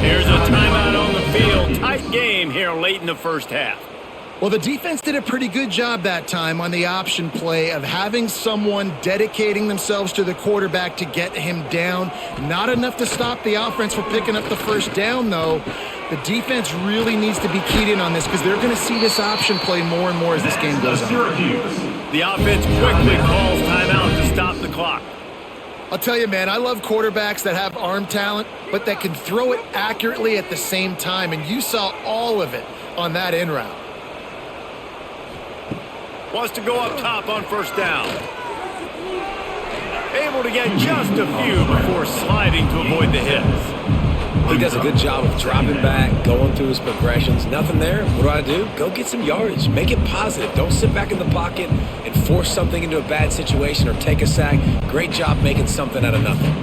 Here's a timeout on the field. Tight game here late in the 1st half. Well, the defense did a pretty good job that time on the option play of having someone dedicating themselves to the quarterback to get him down. Not enough to stop the offense from picking up the 1st down, though. The defense really needs to be keyed in on this because they're going to see this option play more and more as this game goes on. The offense quickly calls timeout to stop the clock. I'll tell you, man, I love quarterbacks that have arm talent, but that can throw it accurately at the same time, and you saw all of it on that in route. Wants to go up top on first down. Able to get just a few before sliding to avoid the hits. He does a good job of dropping back, going through his progressions. Nothing there. What do? Go get some yardage. Make it positive. Don't sit back in the pocket and force something into a bad situation or take a sack. Great job making something out of nothing.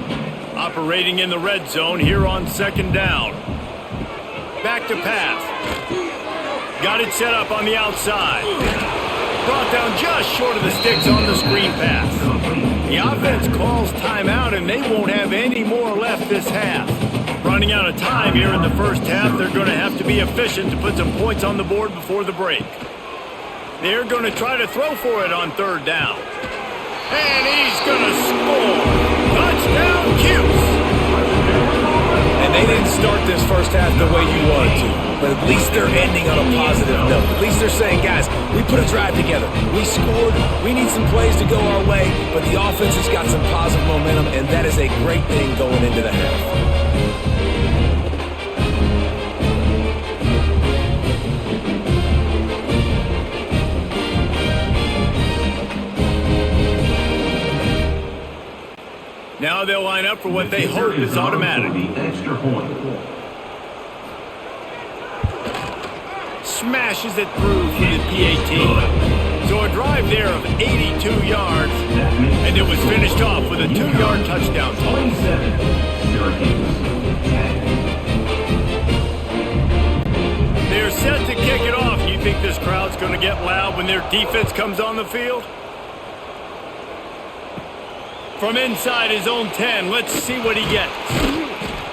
Operating in the red zone here on second down. Back to pass. Got it set up on the outside. Brought down just short of the sticks on the screen pass. The offense calls timeout, and they won't have any more left this half. Running out of time here in the first half, they're going to have to be efficient to put some points on the board before the break. They're going to try to throw for it on third down. And he's going to score. Touchdown, Cuse. And they didn't start this first half the way you wanted to, but at least they're ending on a positive note. At least they're saying, guys, we put a drive together. We scored. We need some plays to go our way, but the offense has got some positive momentum, and that is a great thing going into the half. Now they'll line up for what they hope is automatic. Smashes it through for the PAT. So a drive there of 82 yards, and it was finished off with a 2-yard touchdown toss. They're set to kick it off. You think this crowd's going to get loud when their defense comes on the field? From inside his own 10, let's see what he gets.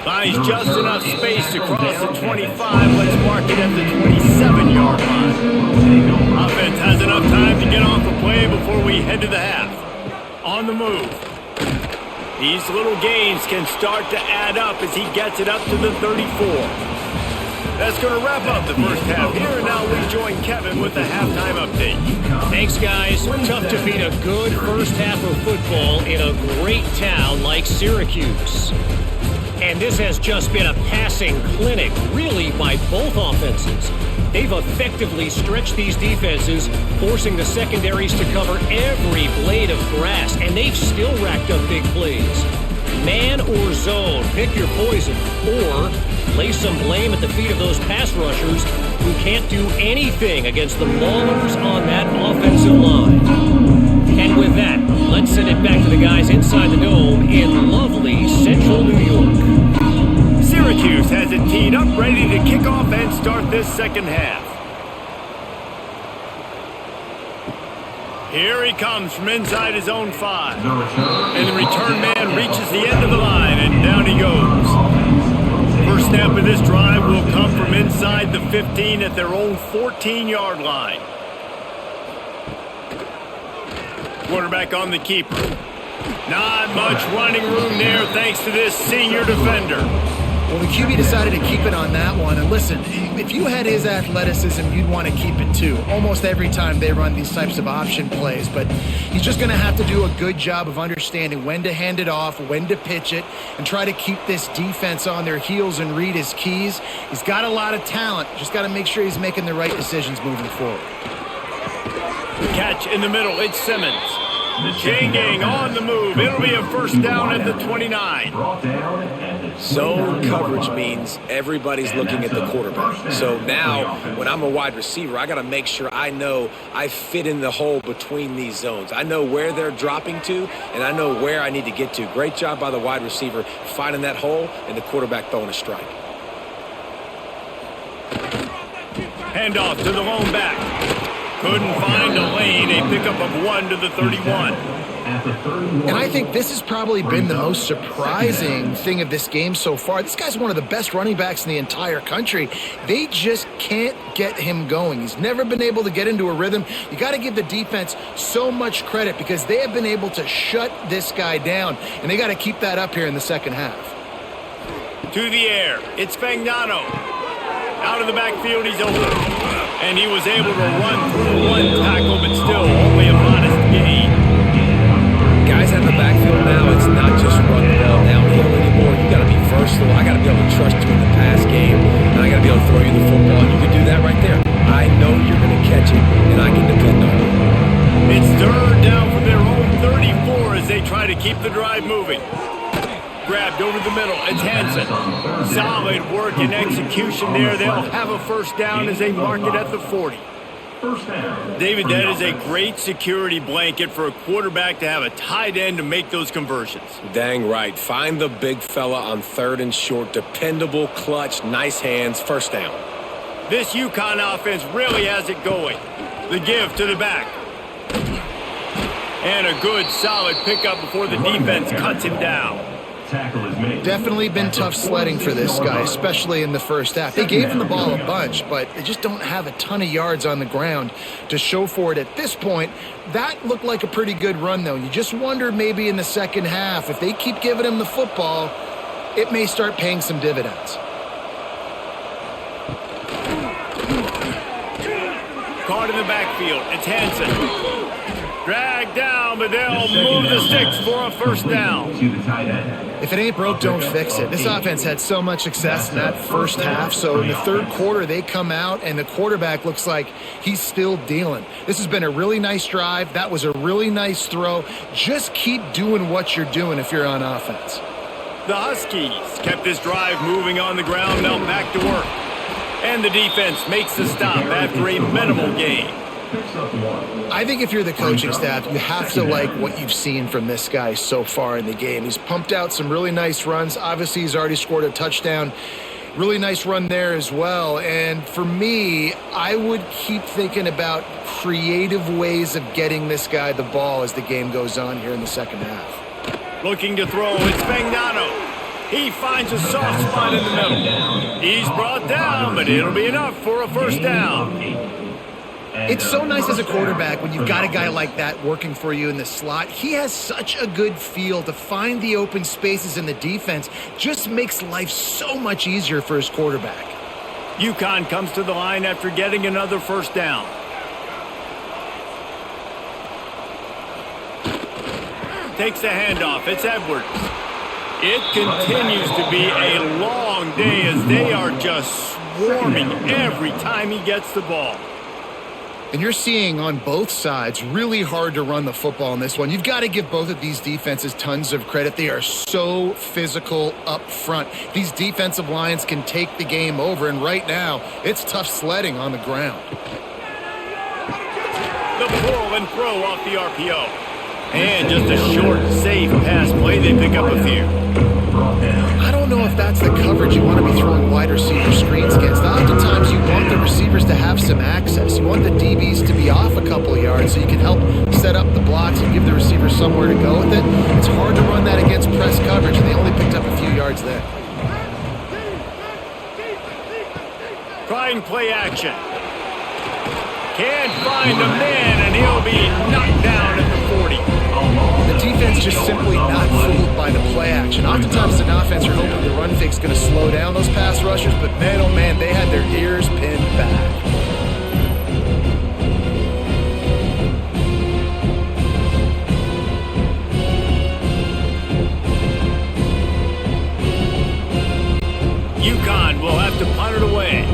Finds just enough space to cross the 25. Let's mark it at the 27-yard line. Offense has enough time to get off a play before we head to the half. On the move. These little gains can start to add up as he gets it up to the 34. That's going to wrap up the first half here, and now we join Kevin with the halftime update. Thanks, guys. Tough to beat a good first half of football in a great town like Syracuse. And this has just been a passing clinic, really, by both offenses. They've effectively stretched these defenses, forcing the secondaries to cover every blade of grass, and they've still racked up big plays. Man or zone, pick your poison, or lay some blame at the feet of those pass rushers who can't do anything against the maulers on that offensive line. And with that, let's send it back to the guys inside the dome in lovely central New York. Syracuse has it teed up, ready to kick off and start this second half. Here he comes from inside his own 5. And the return man reaches the end of the line, and down he goes. First snap of this drive will come from inside the 15 at their own 14-yard line. Quarterback on the keeper. Not much running room there thanks to this senior defender. Well, the QB decided to keep it on that one. And listen, if you had his athleticism, you'd want to keep it too. Almost every time they run these types of option plays. But he's just going to have to do a good job of understanding when to hand it off, when to pitch it, and try to keep this defense on their heels and read his keys. He's got a lot of talent. Just got to make sure he's making the right decisions moving forward. Catch in the middle. It's Simmons. Chain gang on the move. It'll be a first down at the 29. Zone coverage means everybody's looking at the quarterback. So now, when I'm a wide receiver, I got to make sure I know I fit in the hole between these zones. I know where they're dropping to, and I know where I need to get to. Great job by the wide receiver finding that hole, and the quarterback throwing a strike. Handoff to the lone back. Couldn't find a lane. A pickup of 1 to the 31. And I think this has probably been the most surprising thing of this game so far. This guy's one of the best running backs in the entire country. They just can't get him going. He's never been able to get into a rhythm. You got to give the defense so much credit because they have been able to shut this guy down, and they got to keep that up here in the second half. To the air. It's Fagnano. Out of the backfield, he's open. And he was able to run through one tackle, but still only a modest gain. Guys out in the backfield now, it's not just run the ball downhill anymore. You got to be versatile. I got to be able to trust you in the pass game, and I got to be able to throw you the football. You can do that right there. I know you're going to catch it, and I can depend on it. It's third down from their own 34 as they try to keep the drive moving. Grabbed over the middle. It's Hansen. Solid work and execution there. They'll have a first down as they mark it at the 40. First down. David, that is a great security blanket for a quarterback to have a tight end to make those conversions. Dang right. Find the big fella on third and short. Dependable, clutch, nice hands. First down. This UConn offense really has it going. The give to the back. And a good, solid pickup before the defense cuts him down. Tackle is made. Definitely been tough sledding for this guy, especially in the first half. They gave him the ball a bunch, but they just don't have a ton of yards on the ground to show for it at this point. That looked like a pretty good run, though. You just wonder maybe in the second half, if they keep giving him the football, it may start paying some dividends. Caught in the backfield. It's Hansen. Dragged down, but they'll move the sticks for a first down. To the tight end. If it ain't broke, don't fix it. This offense had so much success in that first half, so in the third quarter, they come out, and the quarterback looks like he's still dealing. This has been a really nice drive. That was a really nice throw. Just keep doing what you're doing if you're on offense. The Huskies kept this drive moving on the ground, now back to work. And the defense makes the stop after a minimal gain. I think if you're the coaching staff, you have to like what you've seen from this guy so far in the game. He's pumped out some really nice runs. Obviously, he's already scored a touchdown. Really nice run there as well. And for me, I would keep thinking about creative ways of getting this guy the ball as the game goes on here in the second half. Looking to throw, it's Fagnano. He finds a soft spot in the middle. He's brought down, but it'll be enough for a first down. It's so nice as a quarterback when you've got a guy like that working for you in the slot. He has such a good feel to find the open spaces in the defense. Just makes life so much easier for his quarterback. UConn comes to the line after getting another first down. Takes the handoff. It's Edwards. It continues to be a long day as they are just swarming every time he gets the ball. And you're seeing on both sides really hard to run the football in this one. You've got to give both of these defenses tons of credit. They are so physical up front. These defensive lines can take the game over, and right now, it's tough sledding on the ground. The pull and throw off the RPO. And just a short, safe pass play. They pick up a few. I don't know if that's the coverage you want to be throwing wide receiver screens against. Oftentimes, you want the receivers to have some access. You want the DBs to be off a couple of yards so you can help set up the blocks and give the receivers somewhere to go with it. It's hard to run that against press coverage, and they only picked up a few yards there. Trying play action. Can't find a man, and he'll be knocked down at the 40. The defense just simply not fooled by the play action. Oftentimes, as an offense, you're hoping the run fake's going to slow down those pass rushers, but man, oh man, they had their ears pinned back. UConn will have to punt it away.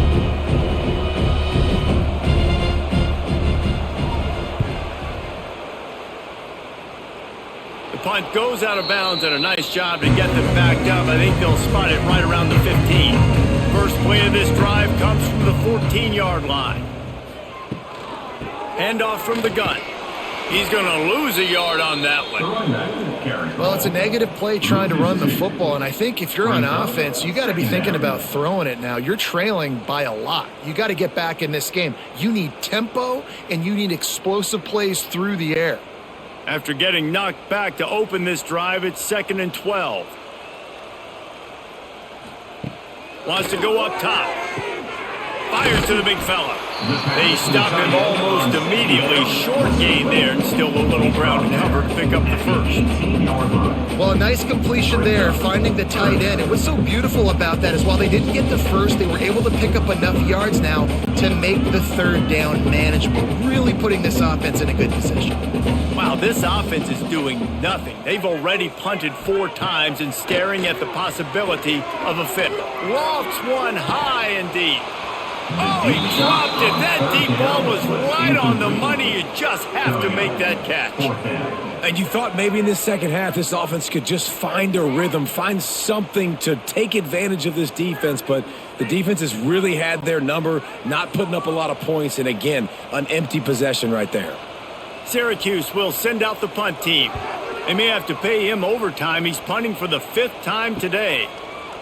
Punt goes out of bounds, and a nice job to get them backed up. I think they'll spot it right around the 15. First play of this drive comes from the 14-yard line. Handoff from the gun. He's going to lose a yard on that one. Well, it's a negative play trying to run the football, and I think if you're on offense, you got to be thinking about throwing it now. You're trailing by a lot. You got to get back in this game. You need tempo, and you need explosive plays through the air. After getting knocked back to open this drive, it's 2nd and 12. Wants to go up top. Fires to the big fella. They stop him almost immediately. Short gain there, and still a little ground to cover to pick up the first. Well, a nice completion there, finding the tight end. And what's so beautiful about that is while they didn't get the first, they were able to pick up enough yards now to make the third down manageable, really putting this offense in a good position. Wow, this offense is doing nothing. They've already punted 4 times and staring at the possibility of a fifth. Lofts one high and deep. Oh, he dropped it. That deep ball was right on the money. You just have to make that catch. And you thought maybe in this second half this offense could just find a rhythm, find something to take advantage of this defense, but the defense has really had their number, not putting up a lot of points, and again, an empty possession right there. Syracuse will send out the punt team. They may have to pay him overtime. He's punting for the 5th time today.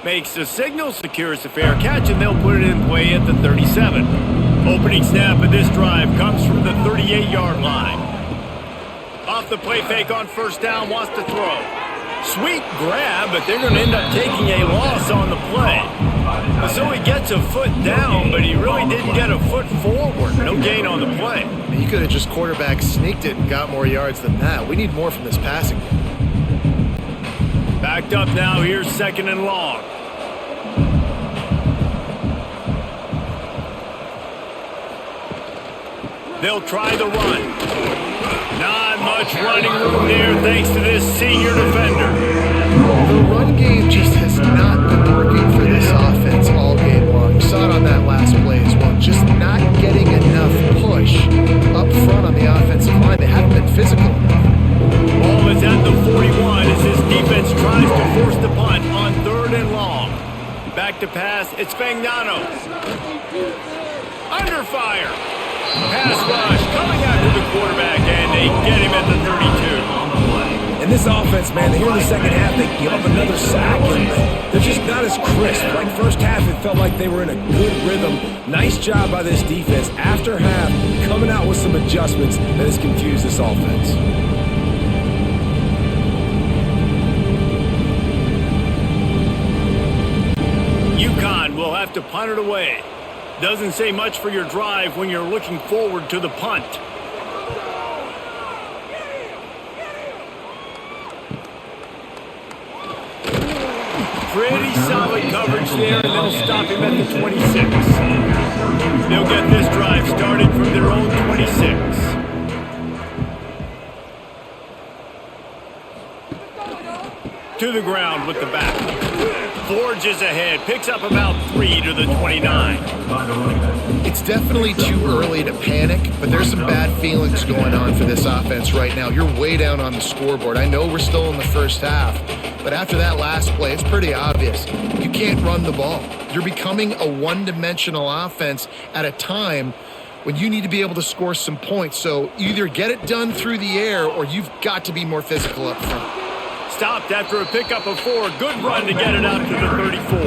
Makes the signal, secures the fair catch, and they'll put it in play at the 37. Opening snap of this drive comes from the 38-yard line. Off the play fake on first down, wants to throw. Sweet grab, but they're going to end up taking a loss on the play. So he gets a foot down, but he really didn't get a foot forward. No gain on the play. You could have just quarterback sneaked it and got more yards than that. We need more from this passing game. Backed up now, here's 2nd and long. They'll try the run. Not much running room there thanks to this senior defender. The run game just has not been working for this offense all game long. You saw it on that last play as well. Just not getting enough push up front on the offensive line. They haven't been physical enough. Ball is at the 41 as this defense tries to force the punt on 3rd and long. Back to pass, it's Fagnano. Under fire. Pass rush coming after the quarterback, and they get him at the 32. And this offense, man, here in the second half, they give up another sack, and they're just not as crisp. Like first half, it felt like they were in a good rhythm. Nice job by this defense. After half, coming out with some adjustments that has confused this offense. UConn will have to punt it away. Doesn't say much for your drive when you're looking forward to the punt. Pretty solid coverage there, and they'll stop him at the 26. They'll get this drive started from their own 26. To the ground with the back. Forges ahead, picks up about 3 to the 29. It's definitely too early to panic, but there's some bad feelings going on for this offense right now. You're way down on the scoreboard. I know we're still in the first half, but after that last play, it's pretty obvious. You can't run the ball. You're becoming a one-dimensional offense at a time when you need to be able to score some points. So either get it done through the air or you've got to be more physical up front. Stopped after a pickup of 4. Good run to get it out to the 34.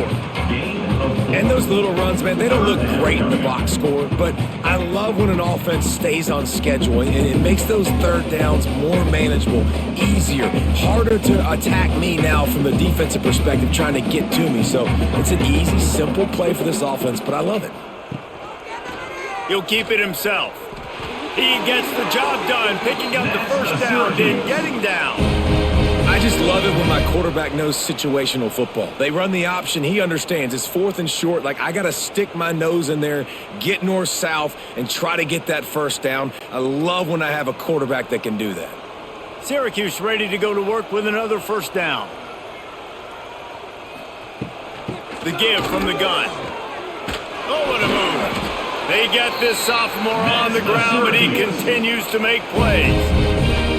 And those little runs, man, they don't look great in the box score, but I love when an offense stays on schedule, and it makes those third downs more manageable, easier, harder to attack me now from the defensive perspective trying to get to me. So it's an easy, simple play for this offense, but I love it. He'll keep it himself. He gets the job done, picking up the first down and getting down. I just love it when my quarterback knows situational football. They run the option. He understands. It's 4th and short. Like, I got to stick my nose in there, get north-south, and try to get that first down. I love when I have a quarterback that can do that. Syracuse ready to go to work with another first down. The give from the gun. Oh, what a move. They get this sophomore on the ground, but he continues to make plays.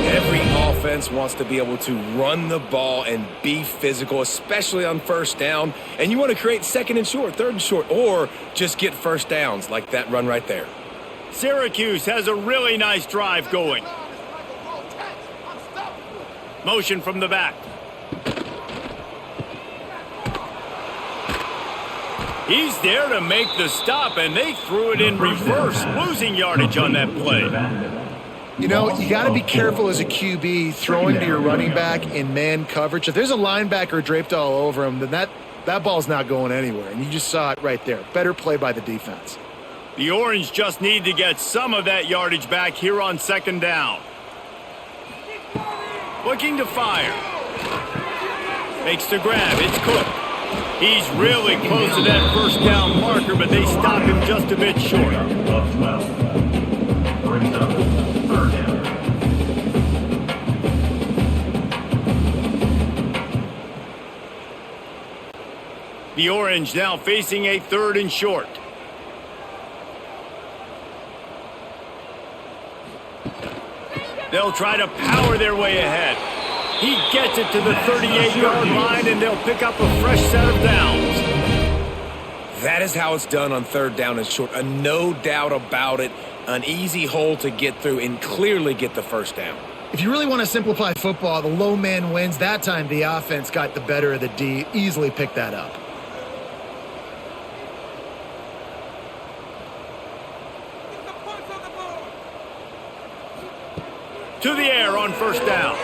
Every offense wants to be able to run the ball and be physical, especially on first down. And you want to create 2nd and short, 3rd and short, or just get first downs like that run right there. Syracuse has a really nice drive going. Motion from the back. He's there to make the stop, and they threw it in reverse, losing yardage on that play. You know, you got to be careful as a QB throwing to your running back in man coverage. If there's a linebacker draped all over him, then that ball's not going anywhere. And you just saw it right there. Better play by the defense. The Orange just need to get some of that yardage back here on 2nd down. Looking to fire. Makes the grab. It's Cook. He's really close to that first down marker, but they stop him just a bit short. Of 12. Brings up third down. The Orange now facing a 3rd and short. They'll try to power their way ahead. He gets it to the 38-yard line, and they'll pick up a fresh set of downs. That is how it's done on 3rd down and short. No doubt about it. An easy hole to get through and clearly get the first down. If you really want to simplify football, the low man wins. That time the offense got the better of the D. Easily picked that up. To the air on first down.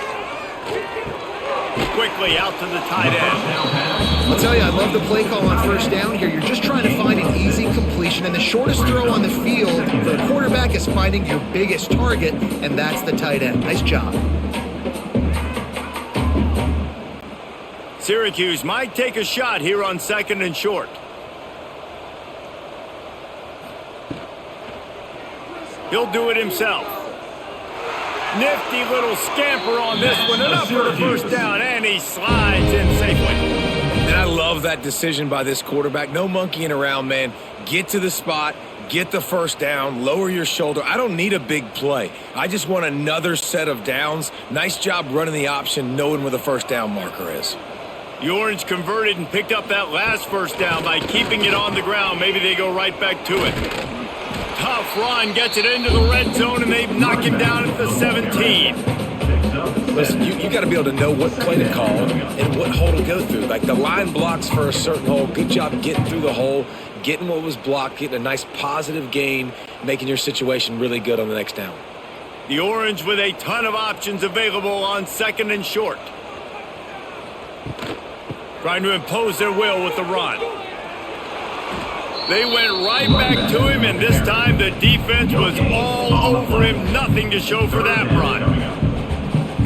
Quickly out to the tight end. I'll tell you, I love the play call on first down here. You're just trying to find an easy completion, and the shortest throw on the field for the quarterback is finding your biggest target, and that's the tight end. Nice job. Syracuse might take a shot here on 2nd and short. He'll do it himself. Nifty little scamper on this one, and up for the first down, and he slides in safely. And I love that decision by this quarterback. No monkeying around, man. Get to the spot, get the first down, lower your shoulder. I don't need a big play. I just want another set of downs. Nice job running the option, knowing where the first down marker is. The Orange converted and picked up that last first down by keeping it on the ground. Maybe they go right back to it. Tough run, gets it into the red zone, and they knock him down at the 17. Listen, you got to be able to know what play to call and what hole to go through. Like the line blocks for a certain hole. Good job getting through the hole, getting what was blocked, getting a nice positive gain, making your situation really good on the next down. The Orange with a ton of options available on 2nd and short. Trying to impose their will with the run. They went right back to him, and this time the defense was all over him. Nothing to show for that run.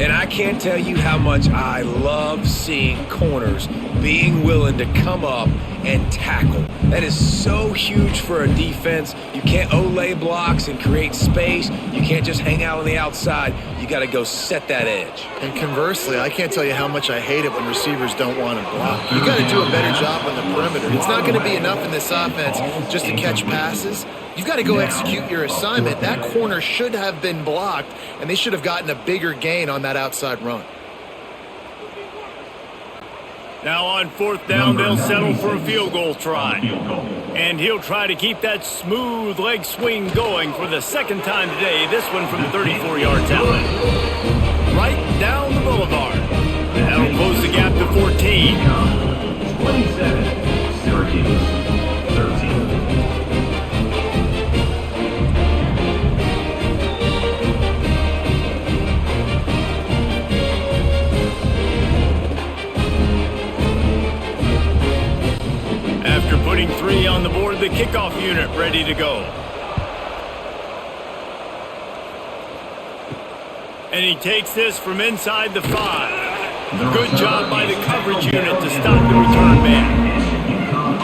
And I can't tell you how much I love seeing corners being willing to come up and tackle. That is so huge for a defense. You can't Olay blocks and create space. You can't just hang out on the outside. You got to go set that edge. And conversely, I can't tell you how much I hate it when receivers don't want to block. You got to do a better job on the perimeter. It's not going to be enough in this offense just to catch passes. You've got to go execute your assignment. That corner should have been blocked, and they should have gotten a bigger gain on that outside run. Now on 4th down, they'll settle for a field goal try. And he'll try to keep that smooth leg swing going for the 2nd time today. This one from 34 yards out. Right down the boulevard. That'll close the gap to 14. 27, Syracuse, 13. After putting 3 on the board, the kickoff unit ready to go. And he takes this from inside the 5. Good job by the coverage unit to stop the return man.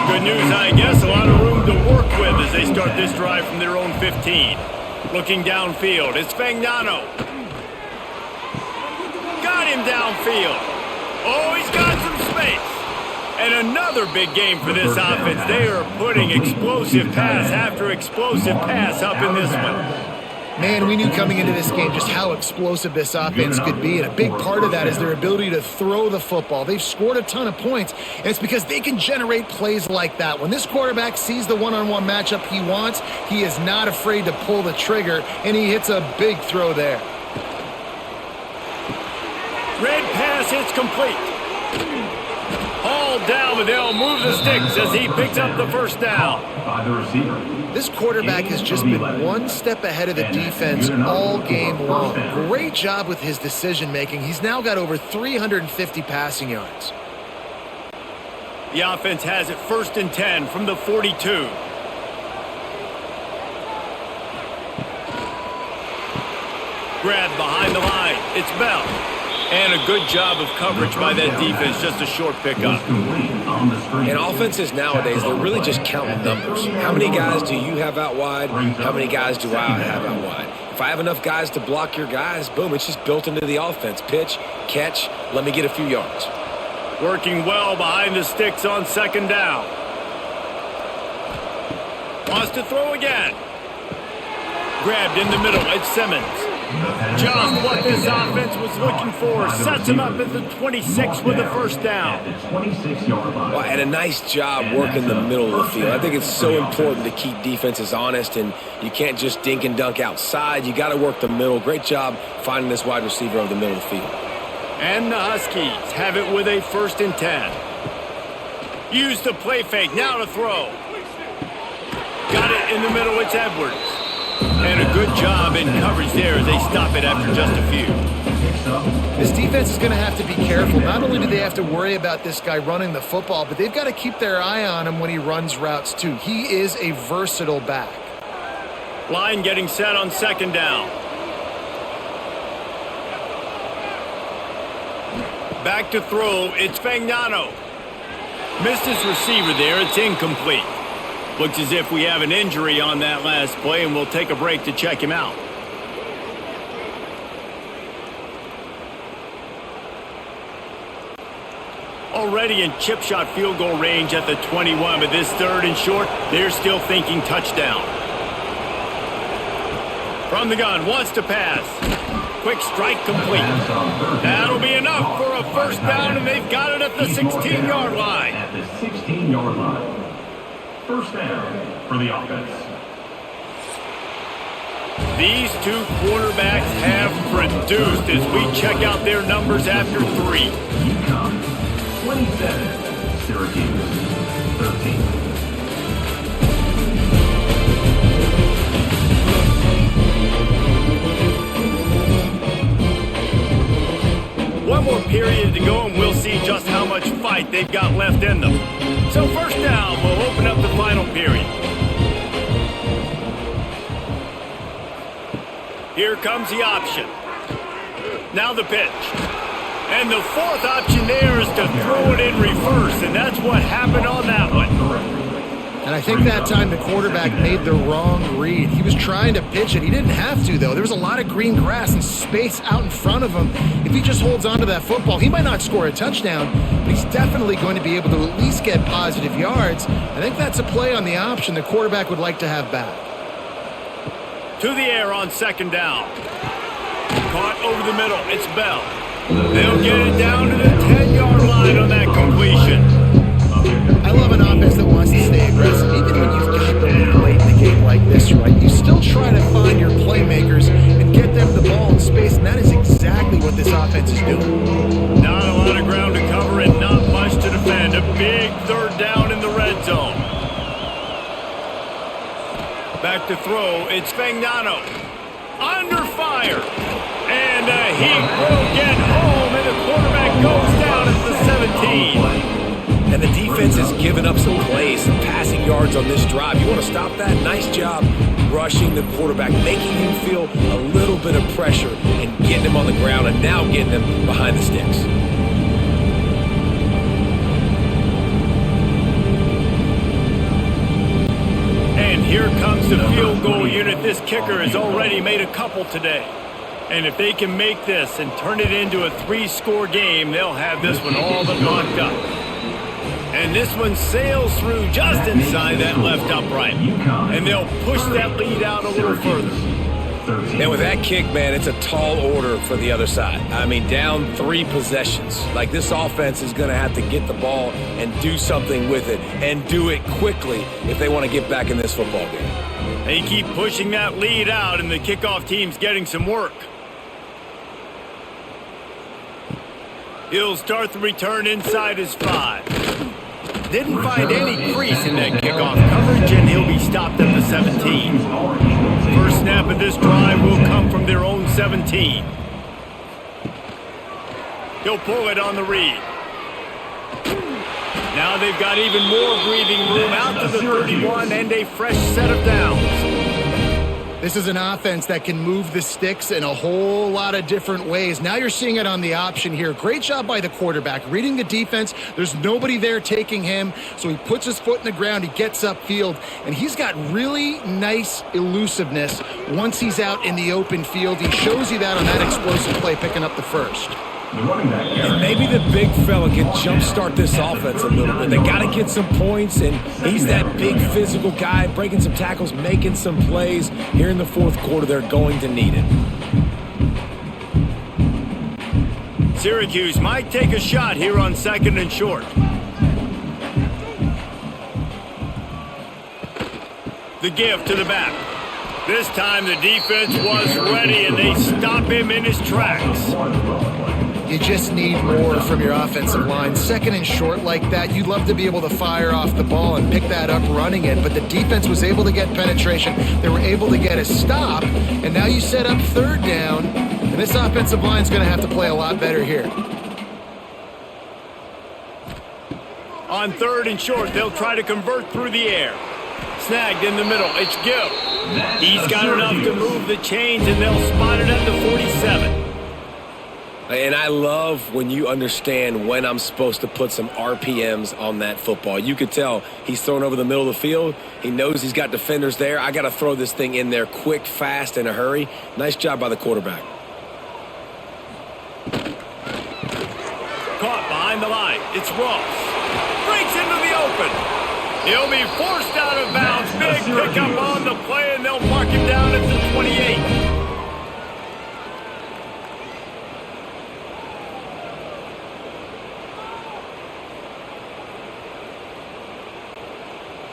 Good news, I guess, a lot of room to work with as they start this drive from their own 15. Looking downfield, it's Fagnano. Got him downfield. Oh, he's got some space. And another big game for this offense. They are putting explosive pass after explosive pass up in this one. Man, we knew coming into this game just how explosive this offense could be, and a big part of that is their ability to throw the football. They've scored a ton of points, and it's because they can generate plays like that. When this quarterback sees the one-on-one matchup he wants, he is not afraid to pull the trigger, and he hits a big throw there. Red pass hits complete. All down, but they'll move the sticks as he picks up the first down. By the receiver. This quarterback has just been one step ahead of the defense all game long. Great job with his decision-making. He's now got over 350 passing yards. The offense has it 1st and 10 from the 42. Grab behind the line. It's Bell. And a good job of coverage by that defense, just a short pickup. And offenses nowadays, they're really just counting numbers. How many guys do you have out wide? How many guys do I have out wide? If I have enough guys to block your guys, boom, it's just built into the offense. Pitch, catch, let me get a few yards. Working well behind the sticks on second down. Wants to throw again. Grabbed in the middle, it's Simmons. Just what this offense was looking for. Sets him up at the 26 with a first down. Well, and a nice job working the middle of the field. I think it's so important to keep defenses honest, and you can't just dink and dunk outside. You got to work the middle. Great job finding this wide receiver over the middle of the field. And the Huskies have it with a 1st and 10. Use the play fake, now to throw. Got it in the middle, it's Edwards. And a good job in coverage there as they stop it after just a few. This defense is going to have to be careful. Not only do they have to worry about this guy running the football, but they've got to keep their eye on him when he runs routes too. He is a versatile back. Line getting set on second down. Back to throw, it's Fagnano. Missed his receiver there, it's incomplete. Looks as if we have an injury on that last play, and we'll take a break to check him out. Already in chip shot field goal range at the 21, but this 3rd and short, they're still thinking touchdown. From the gun, wants to pass. Quick strike complete. That'll be enough for a first down, and they've got it at the 16-yard line. At the 16-yard line. First down for the offense. These two quarterbacks have produced as we check out their numbers after 3. UConn, 27. Syracuse, 13. One more period to go, and we'll see just how much fight they've got left in them. So first down, we'll open up the final period. Here comes the option. Now the pitch. And the 4th option there is to throw it in reverse, and that's what happened on that one. And I think that time the quarterback made the wrong read. He was trying to pitch it. He didn't have to, though. There was a lot of green grass and space out in front of him. If he just holds on to that football, he might not score a touchdown, but he's definitely going to be able to at least get positive yards. I think that's a play on the option the quarterback would like to have back. To the air on second down. Caught over the middle. It's Bell. They'll get it down to the 10-yard line on that completion. I love an offense that wants to stay aggressive. Even when you've got the lead late in the game like this, right, you still try to find your playmakers and get them the ball in space, and that is exactly what this offense is doing. Not a lot of ground to cover and not much to defend. A big 3rd down in the red zone. Back to throw, it's Fagnano. Under fire. And he will get home, and the quarterback goes down at the 17. And the defense has given up some plays, some passing yards on this drive. You want to stop that? Nice job rushing the quarterback, making him feel a little bit of pressure and getting him on the ground and now getting him behind the sticks. And here comes the field goal unit. This kicker has already made a couple today. And if they can make this and turn it into a 3-score game, they'll have this one all but locked up. And this one sails through just inside that left upright. And they'll push that lead out a little further. And with that kick, man, it's a tall order for the other side. I mean, down 3 possessions. Like, this offense is going to have to get the ball and do something with it, and do it quickly if they want to get back in this football game. They keep pushing that lead out, and the kickoff team's getting some work. He'll start the return inside his 5. Didn't find any crease in that kickoff coverage, and he'll be stopped at the 17. First snap of this drive will come from their own 17. He'll pull it on the read. Now they've got even more breathing room out to the 31 and a fresh set of downs. This is an offense that can move the sticks in a whole lot of different ways. Now you're seeing it on the option here. Great job by the quarterback. Reading the defense, there's nobody there taking him, so he puts his foot in the ground, he gets upfield, and he's got really nice elusiveness once he's out in the open field. He shows you that on that explosive play, picking up the first. And maybe the big fella can jumpstart this offense a little bit. They got to get some points, and he's that big physical guy, breaking some tackles, making some plays. Here in the fourth quarter, they're going to need it. Syracuse might take a shot here on 2nd and short. The give to the back. This time the defense was ready, and they stop him in his tracks. You just need more from your offensive line. 2nd and short like that, you'd love to be able to fire off the ball and pick that up running it, but the defense was able to get penetration. They were able to get a stop, and now you set up 3rd down, and this offensive line is going to have to play a lot better here. On 3rd and short, they'll try to convert through the air. Snagged in the middle. It's Gill. He's got enough to move the chains, and they'll spot it at the 47. And I love when you understand when I'm supposed to put some RPMs on that football. You could tell he's thrown over the middle of the field. He knows he's got defenders there. I got to throw this thing in there quick, fast, in a hurry. Nice job by the quarterback. Caught behind the line. It's Ross. Breaks into the open. He'll be forced out of bounds. Big pickup on the play, and they'll mark him down at the 28.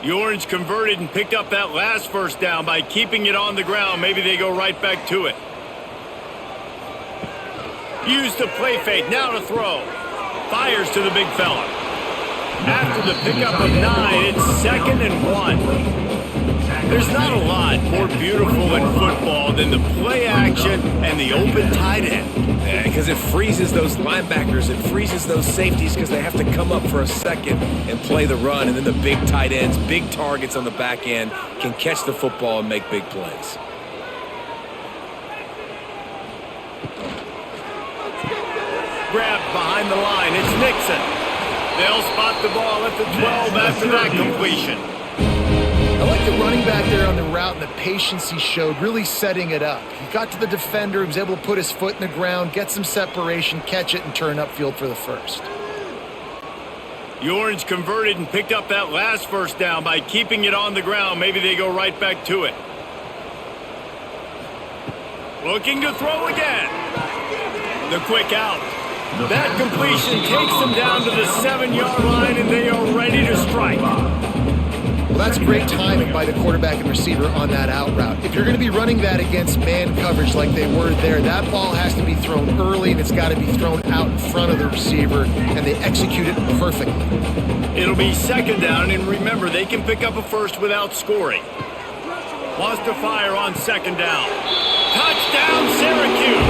The Orange converted and picked up that last first down by keeping it on the ground. Maybe they go right back to it. Use the play fake. Now to throw. Fires to the big fella. After the pickup of 9, it's 2nd and 1. There's not a lot more beautiful in football than the play action and the open tight end. Yeah, because it freezes those linebackers. It freezes those safeties because they have to come up for a second and play the run. And then the big tight ends, big targets on the back end, can catch the football and make big plays. Grabbed behind the line. It's Nixon. They'll spot the ball at the 12 after that completion. I like the running back there on the route and the patience he showed, really setting it up. He got to the defender, he was able to put his foot in the ground, get some separation, catch it, and turn upfield for the first. The Orange converted and picked up that last first down by keeping it on the ground. Maybe they go right back to it. Looking to throw again. The quick out. That completion takes them down to the 7-yard line, and they are ready to strike. Well, that's great timing by the quarterback and receiver on that out route. If you're going to be running that against man coverage like they were there, that ball has to be thrown early, and it's got to be thrown out in front of the receiver, and they execute it perfectly. It'll be 2nd down, and remember, they can pick up a first without scoring. Wants to fire on 2nd down. Touchdown, Syracuse!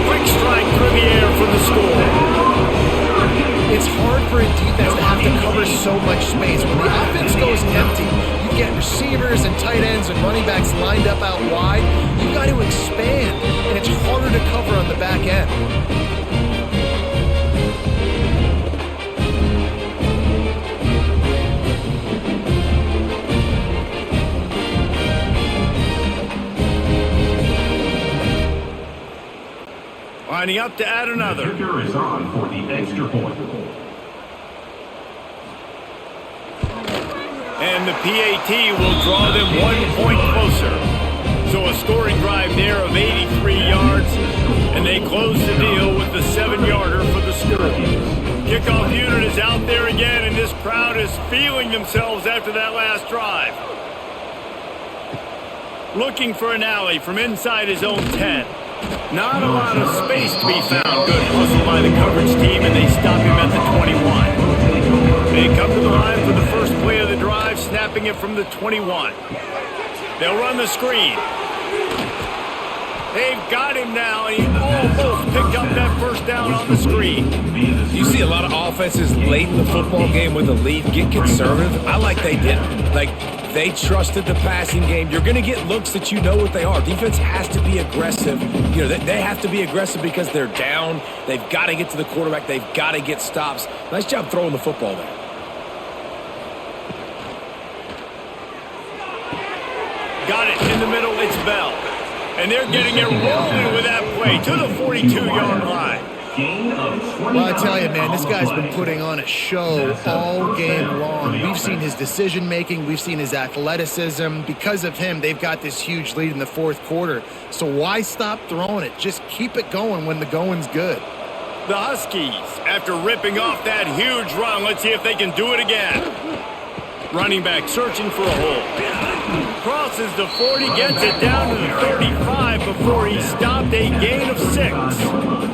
Quick strike through the air for the score. It's hard for a defense to have to cover so much space. When the offense goes empty, you get receivers and tight ends and running backs lined up out wide. You've got to expand, and it's harder to cover on the back end. Lining up to add another. The kicker is on for the extra point. And the PAT will draw them 1 point closer. So a scoring drive there of 83 yards, and they close the deal with the 7-yarder for the score. Kickoff unit is out there again, and this crowd is feeling themselves after that last drive. Looking for an alley from inside his own 10. Not a lot of space to be found. Good hustle by the coverage team, and they stop him at the 21. They come to the line for the first play of the drive, snapping it from the 21. They'll run the screen. They've got him now, and he almost picked up that first down on the screen. You see a lot of offenses late in the football game with a lead get conservative. I like they didn't. They trusted the passing game. You're going to get looks that you know what they are. Defense has to be aggressive. They have to be aggressive because they're down. They've got to get to the quarterback. They've got to get stops. Nice job throwing the football there. Got it in the middle. It's Bell. And they're getting it rolling with that play to the 42-yard line. Well, I tell you, man, this guy's been putting on a show all game long. We've seen his decision-making. We've seen his athleticism. Because of him, they've got this huge lead in the fourth quarter. So why stop throwing it? Just keep it going when the going's good. The Huskies, after ripping off that huge run, let's see if they can do it again. Running back searching for a hole. Crosses the 40, gets it down to the 35 before he stopped, a gain of 6.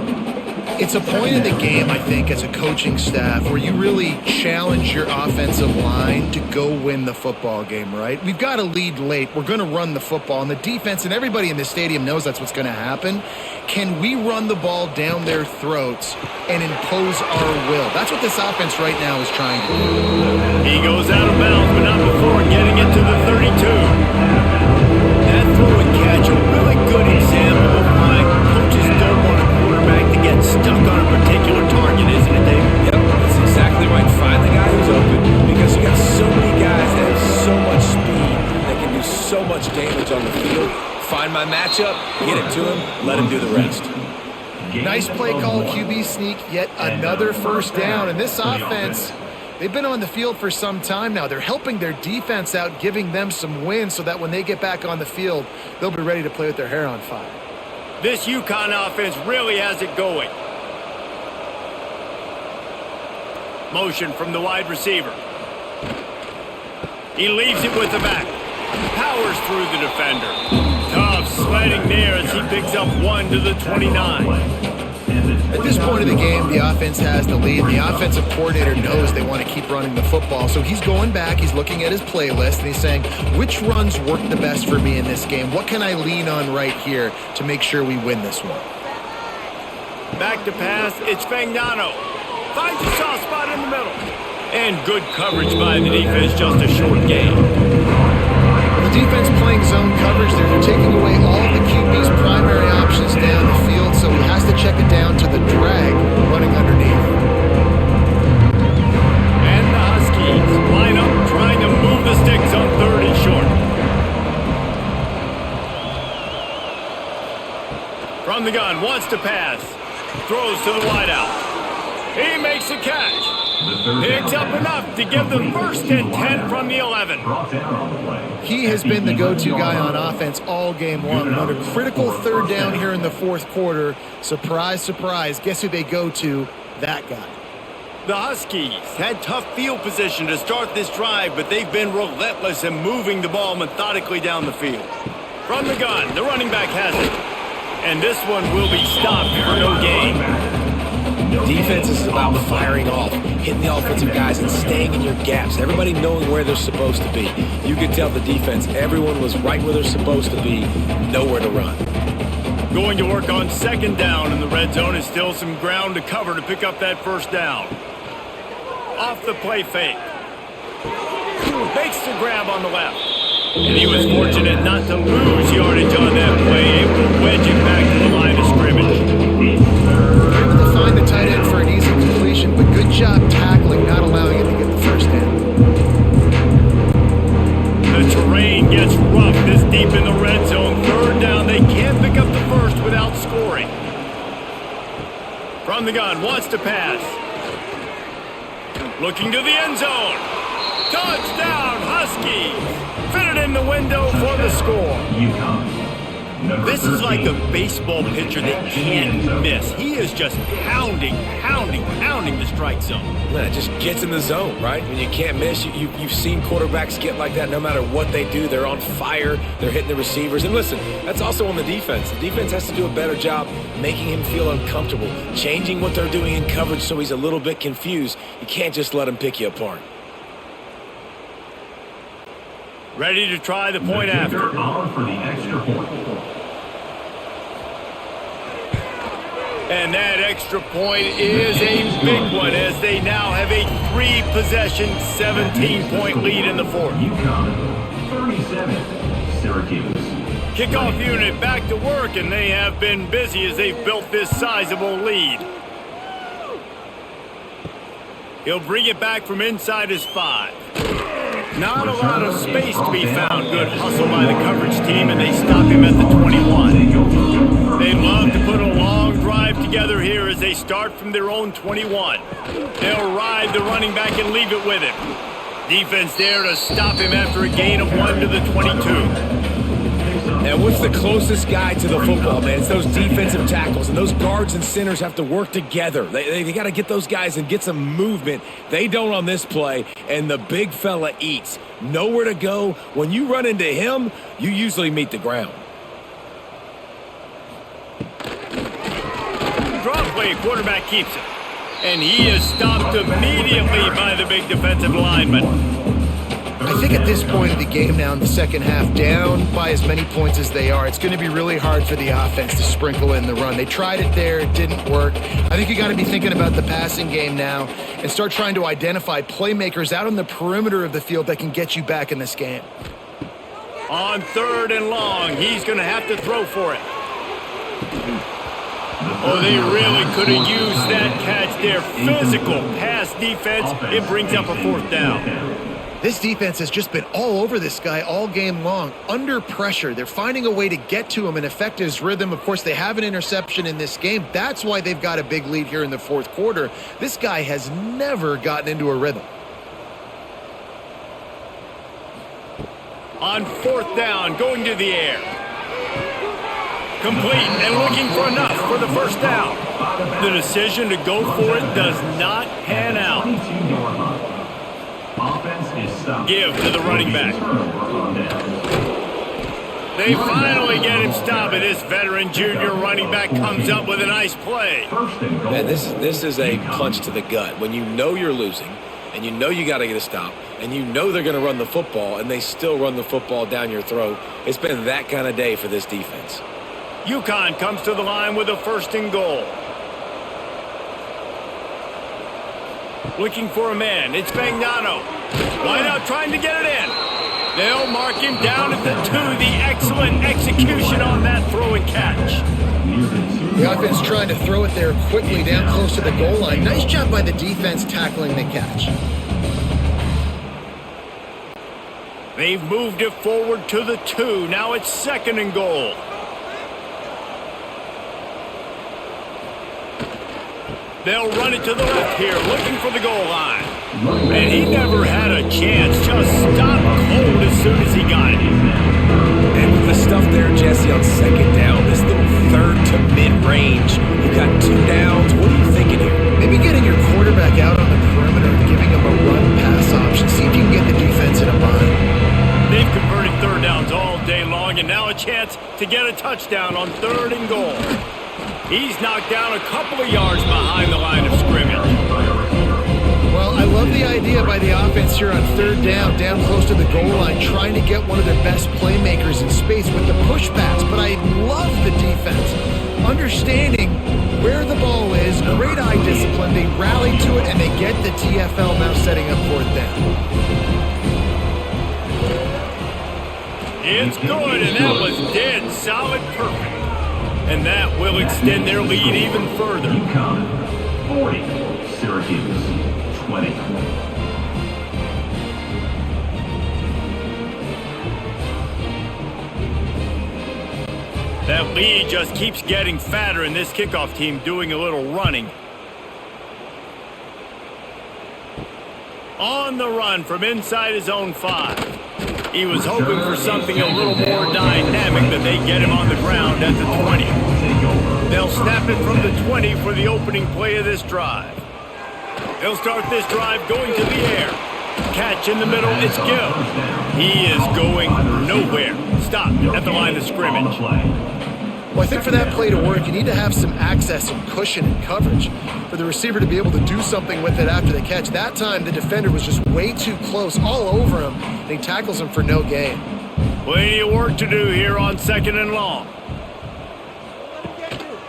It's a point in the game, I think, as a coaching staff where you really challenge your offensive line to go win the football game, right? We've got to lead late. We're going to run the football. And the defense and everybody in the stadium knows that's what's going to happen. Can we run the ball down their throats and impose our will? That's what this offense right now is trying to do. He goes out of bounds, but not before getting it to the 32. That throw and catch, a really good example of why coaches don't want a quarterback to get stuck on a particular target, isn't it, Dave? Yep, that's exactly right. Find the guy who's open because you got so many guys that have so much speed that can do so much damage on the field. Find my matchup, get it to him, let him do the rest. Nice play call, QB sneak, yet another first down. And this offense, they've been on the field for some time now. They're helping their defense out, giving them some wins so that when they get back on the field, they'll be ready to play with their hair on fire. This UConn offense really has it going. Motion from the wide receiver. He leaves it with the back. Powers through the defender. Tough sledding there as he picks up 1 to the 29. At this point of the game, the offense has the lead. The offensive coordinator knows they want to keep running the football. So he's going back, he's looking at his playlist, and he's saying, which runs work the best for me in this game? What can I lean on right here to make sure we win this one? Back to pass, it's Fagnano. Finds a soft spot in the middle. And good coverage by the defense, just a short gain. The defense playing zone coverage, they're taking away all of the QB's primary options down the field, so he has to check it down to the drag running underneath. And the Huskies line up trying to move the sticks on 3rd and short. From the gun, wants to pass. Throws to the wideout. He makes a catch. Picks up enough to give them 1st and 10 from the 11. He has been the go-to guy on offense all game long. And on a critical 3rd down here in the 4th quarter, surprise, surprise, guess who they go to? That guy. The Huskies had tough field position to start this drive, but they've been relentless in moving the ball methodically down the field. From the gun, the running back has it. And this one will be stopped for no gain. Defense is about firing off, hitting the offensive guys and staying in your gaps. Everybody knowing where they're supposed to be. You could tell the defense, everyone was right where they're supposed to be, nowhere to run. Going to work on 2nd down in the red zone is still some ground to cover to pick up that 1st down. Off the play fake. Makes the grab on the left. And he was fortunate not to lose yardage on that play, able to wedge it back to the line of scrimmage. Able to find the tight end for an easy completion, but good job tackling, not allowing it to get the 1st down. The terrain gets rough this deep in the red zone. 3rd down, they can't pick up the 1st without scoring. From the gun, wants to pass. Looking to the end zone. Touchdown, Huskies! Fitted in the window for the score. This is like a baseball pitcher that can't miss. He is just pounding the strike zone. Man, it just gets in the zone, right? When you can't miss, you've seen quarterbacks get like that no matter what they do. They're on fire. They're hitting the receivers. And listen, that's also on the defense. The defense has to do a better job making him feel uncomfortable, changing what they're doing in coverage so he's a little bit confused. You can't just let him pick you apart. Ready to try the point after. For the extra point. And that extra point is a big one as they now have a 3-possession, 17-point lead in the fourth. UConn 37, Syracuse. Kickoff unit back to work, and they have been busy as they've built this sizable lead. He'll bring it back from inside his 5. Not a lot of space to be found. Good hustle by the coverage team, and they stop him at the 21. They love to put a long drive together here as they start from their own 21. They'll ride the running back and leave it with him. Defense there to stop him after a gain of 1 to the 22. And what's the closest guy to the football, man? It's those defensive tackles, and those guards and centers have to work together. They got to get those guys and get some movement. They don't on this play, and the big fella eats. Nowhere to go. When you run into him, you usually meet the ground. Draw play, quarterback keeps it. And he is stopped immediately by the big defensive lineman. I think at this point of the game now in the second half, down by as many points as they are, it's going to be really hard for the offense to sprinkle in the run. They tried it there. It didn't work. I think you got to be thinking about the passing game now and start trying to identify playmakers out on the perimeter of the field that can get you back in this game. On 3rd and long, he's going to have to throw for it. Oh, they really could have used that catch there. Physical pass defense. It brings up a 4th down. This defense has just been all over this guy all game long. Under pressure, they're finding a way to get to him and affect his rhythm. Of course, they have an interception in this game. That's why they've got a big lead here in the 4th quarter. This guy has never gotten into a rhythm. On 4th down, going to the air. Complete and looking for enough for the 1st down. The decision to go for it does not pan out. Give to the running back. They finally get him stopped, and this veteran junior running back comes up with a nice play. Man, this is a punch to the gut. When you know you're losing, and you know you got to get a stop, and you know they're going to run the football, and they still run the football down your throat. It's been that kind of day for this defense. UConn comes to the line with a 1st and goal. Looking for a man. It's Fagnano. Line out trying to get it in. They'll mark him down at the 2. The excellent execution on that throw and catch. The offense trying to throw it there quickly down close to the goal line. Nice job by the defense tackling the catch. They've moved it forward to the 2. Now it's 2nd and goal. They'll run it to the left here, looking for the goal line. And he never had a chance, just stopped cold as soon as he got it. And with the stuff there, Jesse, on 2nd down, this little 3rd to mid-range, you got 2 downs. What are you thinking here? Maybe getting your quarterback out on the perimeter and giving him a run-pass option. See if you can get the defense in a bind. They've converted 3rd downs all day long, and now a chance to get a touchdown on 3rd and goal. He's knocked down a couple of yards behind the line of scrimmage. Well, I love the idea by the offense here on 3rd down close to the goal line, trying to get one of their best playmakers in space with the push pass. But I love the defense, understanding where the ball is, great eye discipline. They rally to it, and they get the TFL now setting up 4th down. It's good, and that was dead solid perfect. And that will extend their lead even further. UConn 40, Syracuse 20. That lead just keeps getting fatter, and this kickoff team doing a little running. On the run from inside his own 5. He was hoping for something a little more dynamic, but they get him on the ground at the 20. They'll snap it from the 20 for the opening play of this drive. They'll start this drive going to the air. Catch in the middle, it's Gill. He is going nowhere. Stop at the line of scrimmage. Well, I think for that play to work, you need to have some access and cushion and coverage for the receiver to be able to do something with it after the catch. That time, the defender was just way too close, all over him, and he tackles him for no gain. Plenty of work to do here on 2nd and long.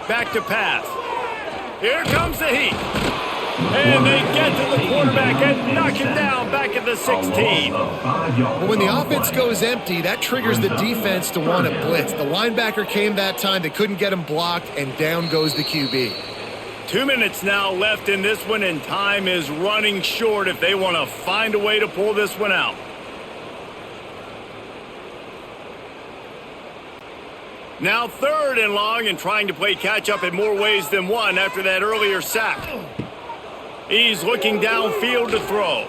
Back to pass. Here comes the heat. And they get to the quarterback and knock him down back at the 16. Well, when the offense goes empty, that triggers the defense to want to blitz. The linebacker came that time. They couldn't get him blocked, and down goes the QB. 2 minutes now left in this one, and time is running short if they want to find a way to pull this one out. Now 3rd and long, and trying to play catch-up in more ways than one after that earlier sack. He's looking downfield to throw.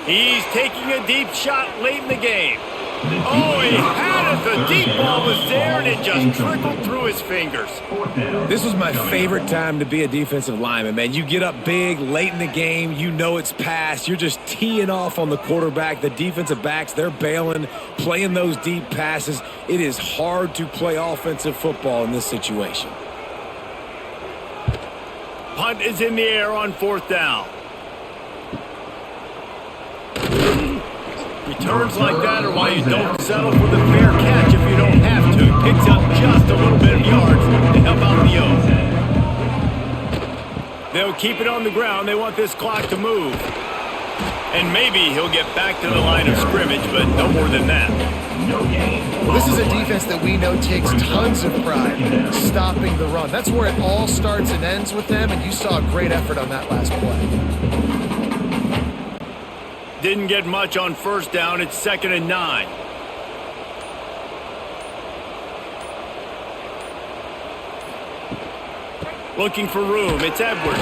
He's taking a deep shot late in the game. Oh, he had it. The deep ball was there, and it just trickled through his fingers. This was my favorite time to be a defensive lineman, man. You get up big late in the game. You know it's past. You're just teeing off on the quarterback. The defensive backs, they're bailing, playing those deep passes. It is hard to play offensive football in this situation. Punt is in the air on 4th down. Returns like that are why you don't settle for the fair catch if you don't have to. Picks up just a little bit of yards to help out the O. They'll keep it on the ground. They want this clock to move. And maybe he'll get back to the line of scrimmage, but no more than that. Well, this is a defense that we know takes tons of pride in stopping the run. That's where it all starts and ends with them, and you saw a great effort on that last play. Didn't get much on 1st down. It's 2nd and 9. Looking for room. It's Edwards.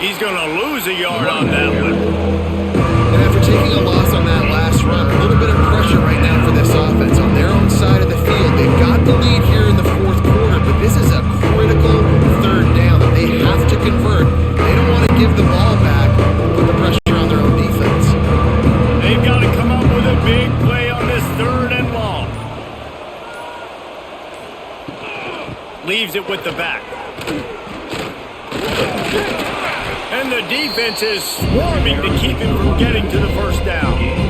He's going to lose a yard on that one. And after taking a loss on that last run, a little bit of pressure right now for this offense on their own side of the field. They've got the lead here in the 4th quarter, but this is a critical 3rd down that they have to convert. They don't want to give the ball back and put the pressure on their own defense. They've got to come up with a big play on this 3rd and long. Leaves it with the back. And the defense is swarming to keep him from getting to the 1st down.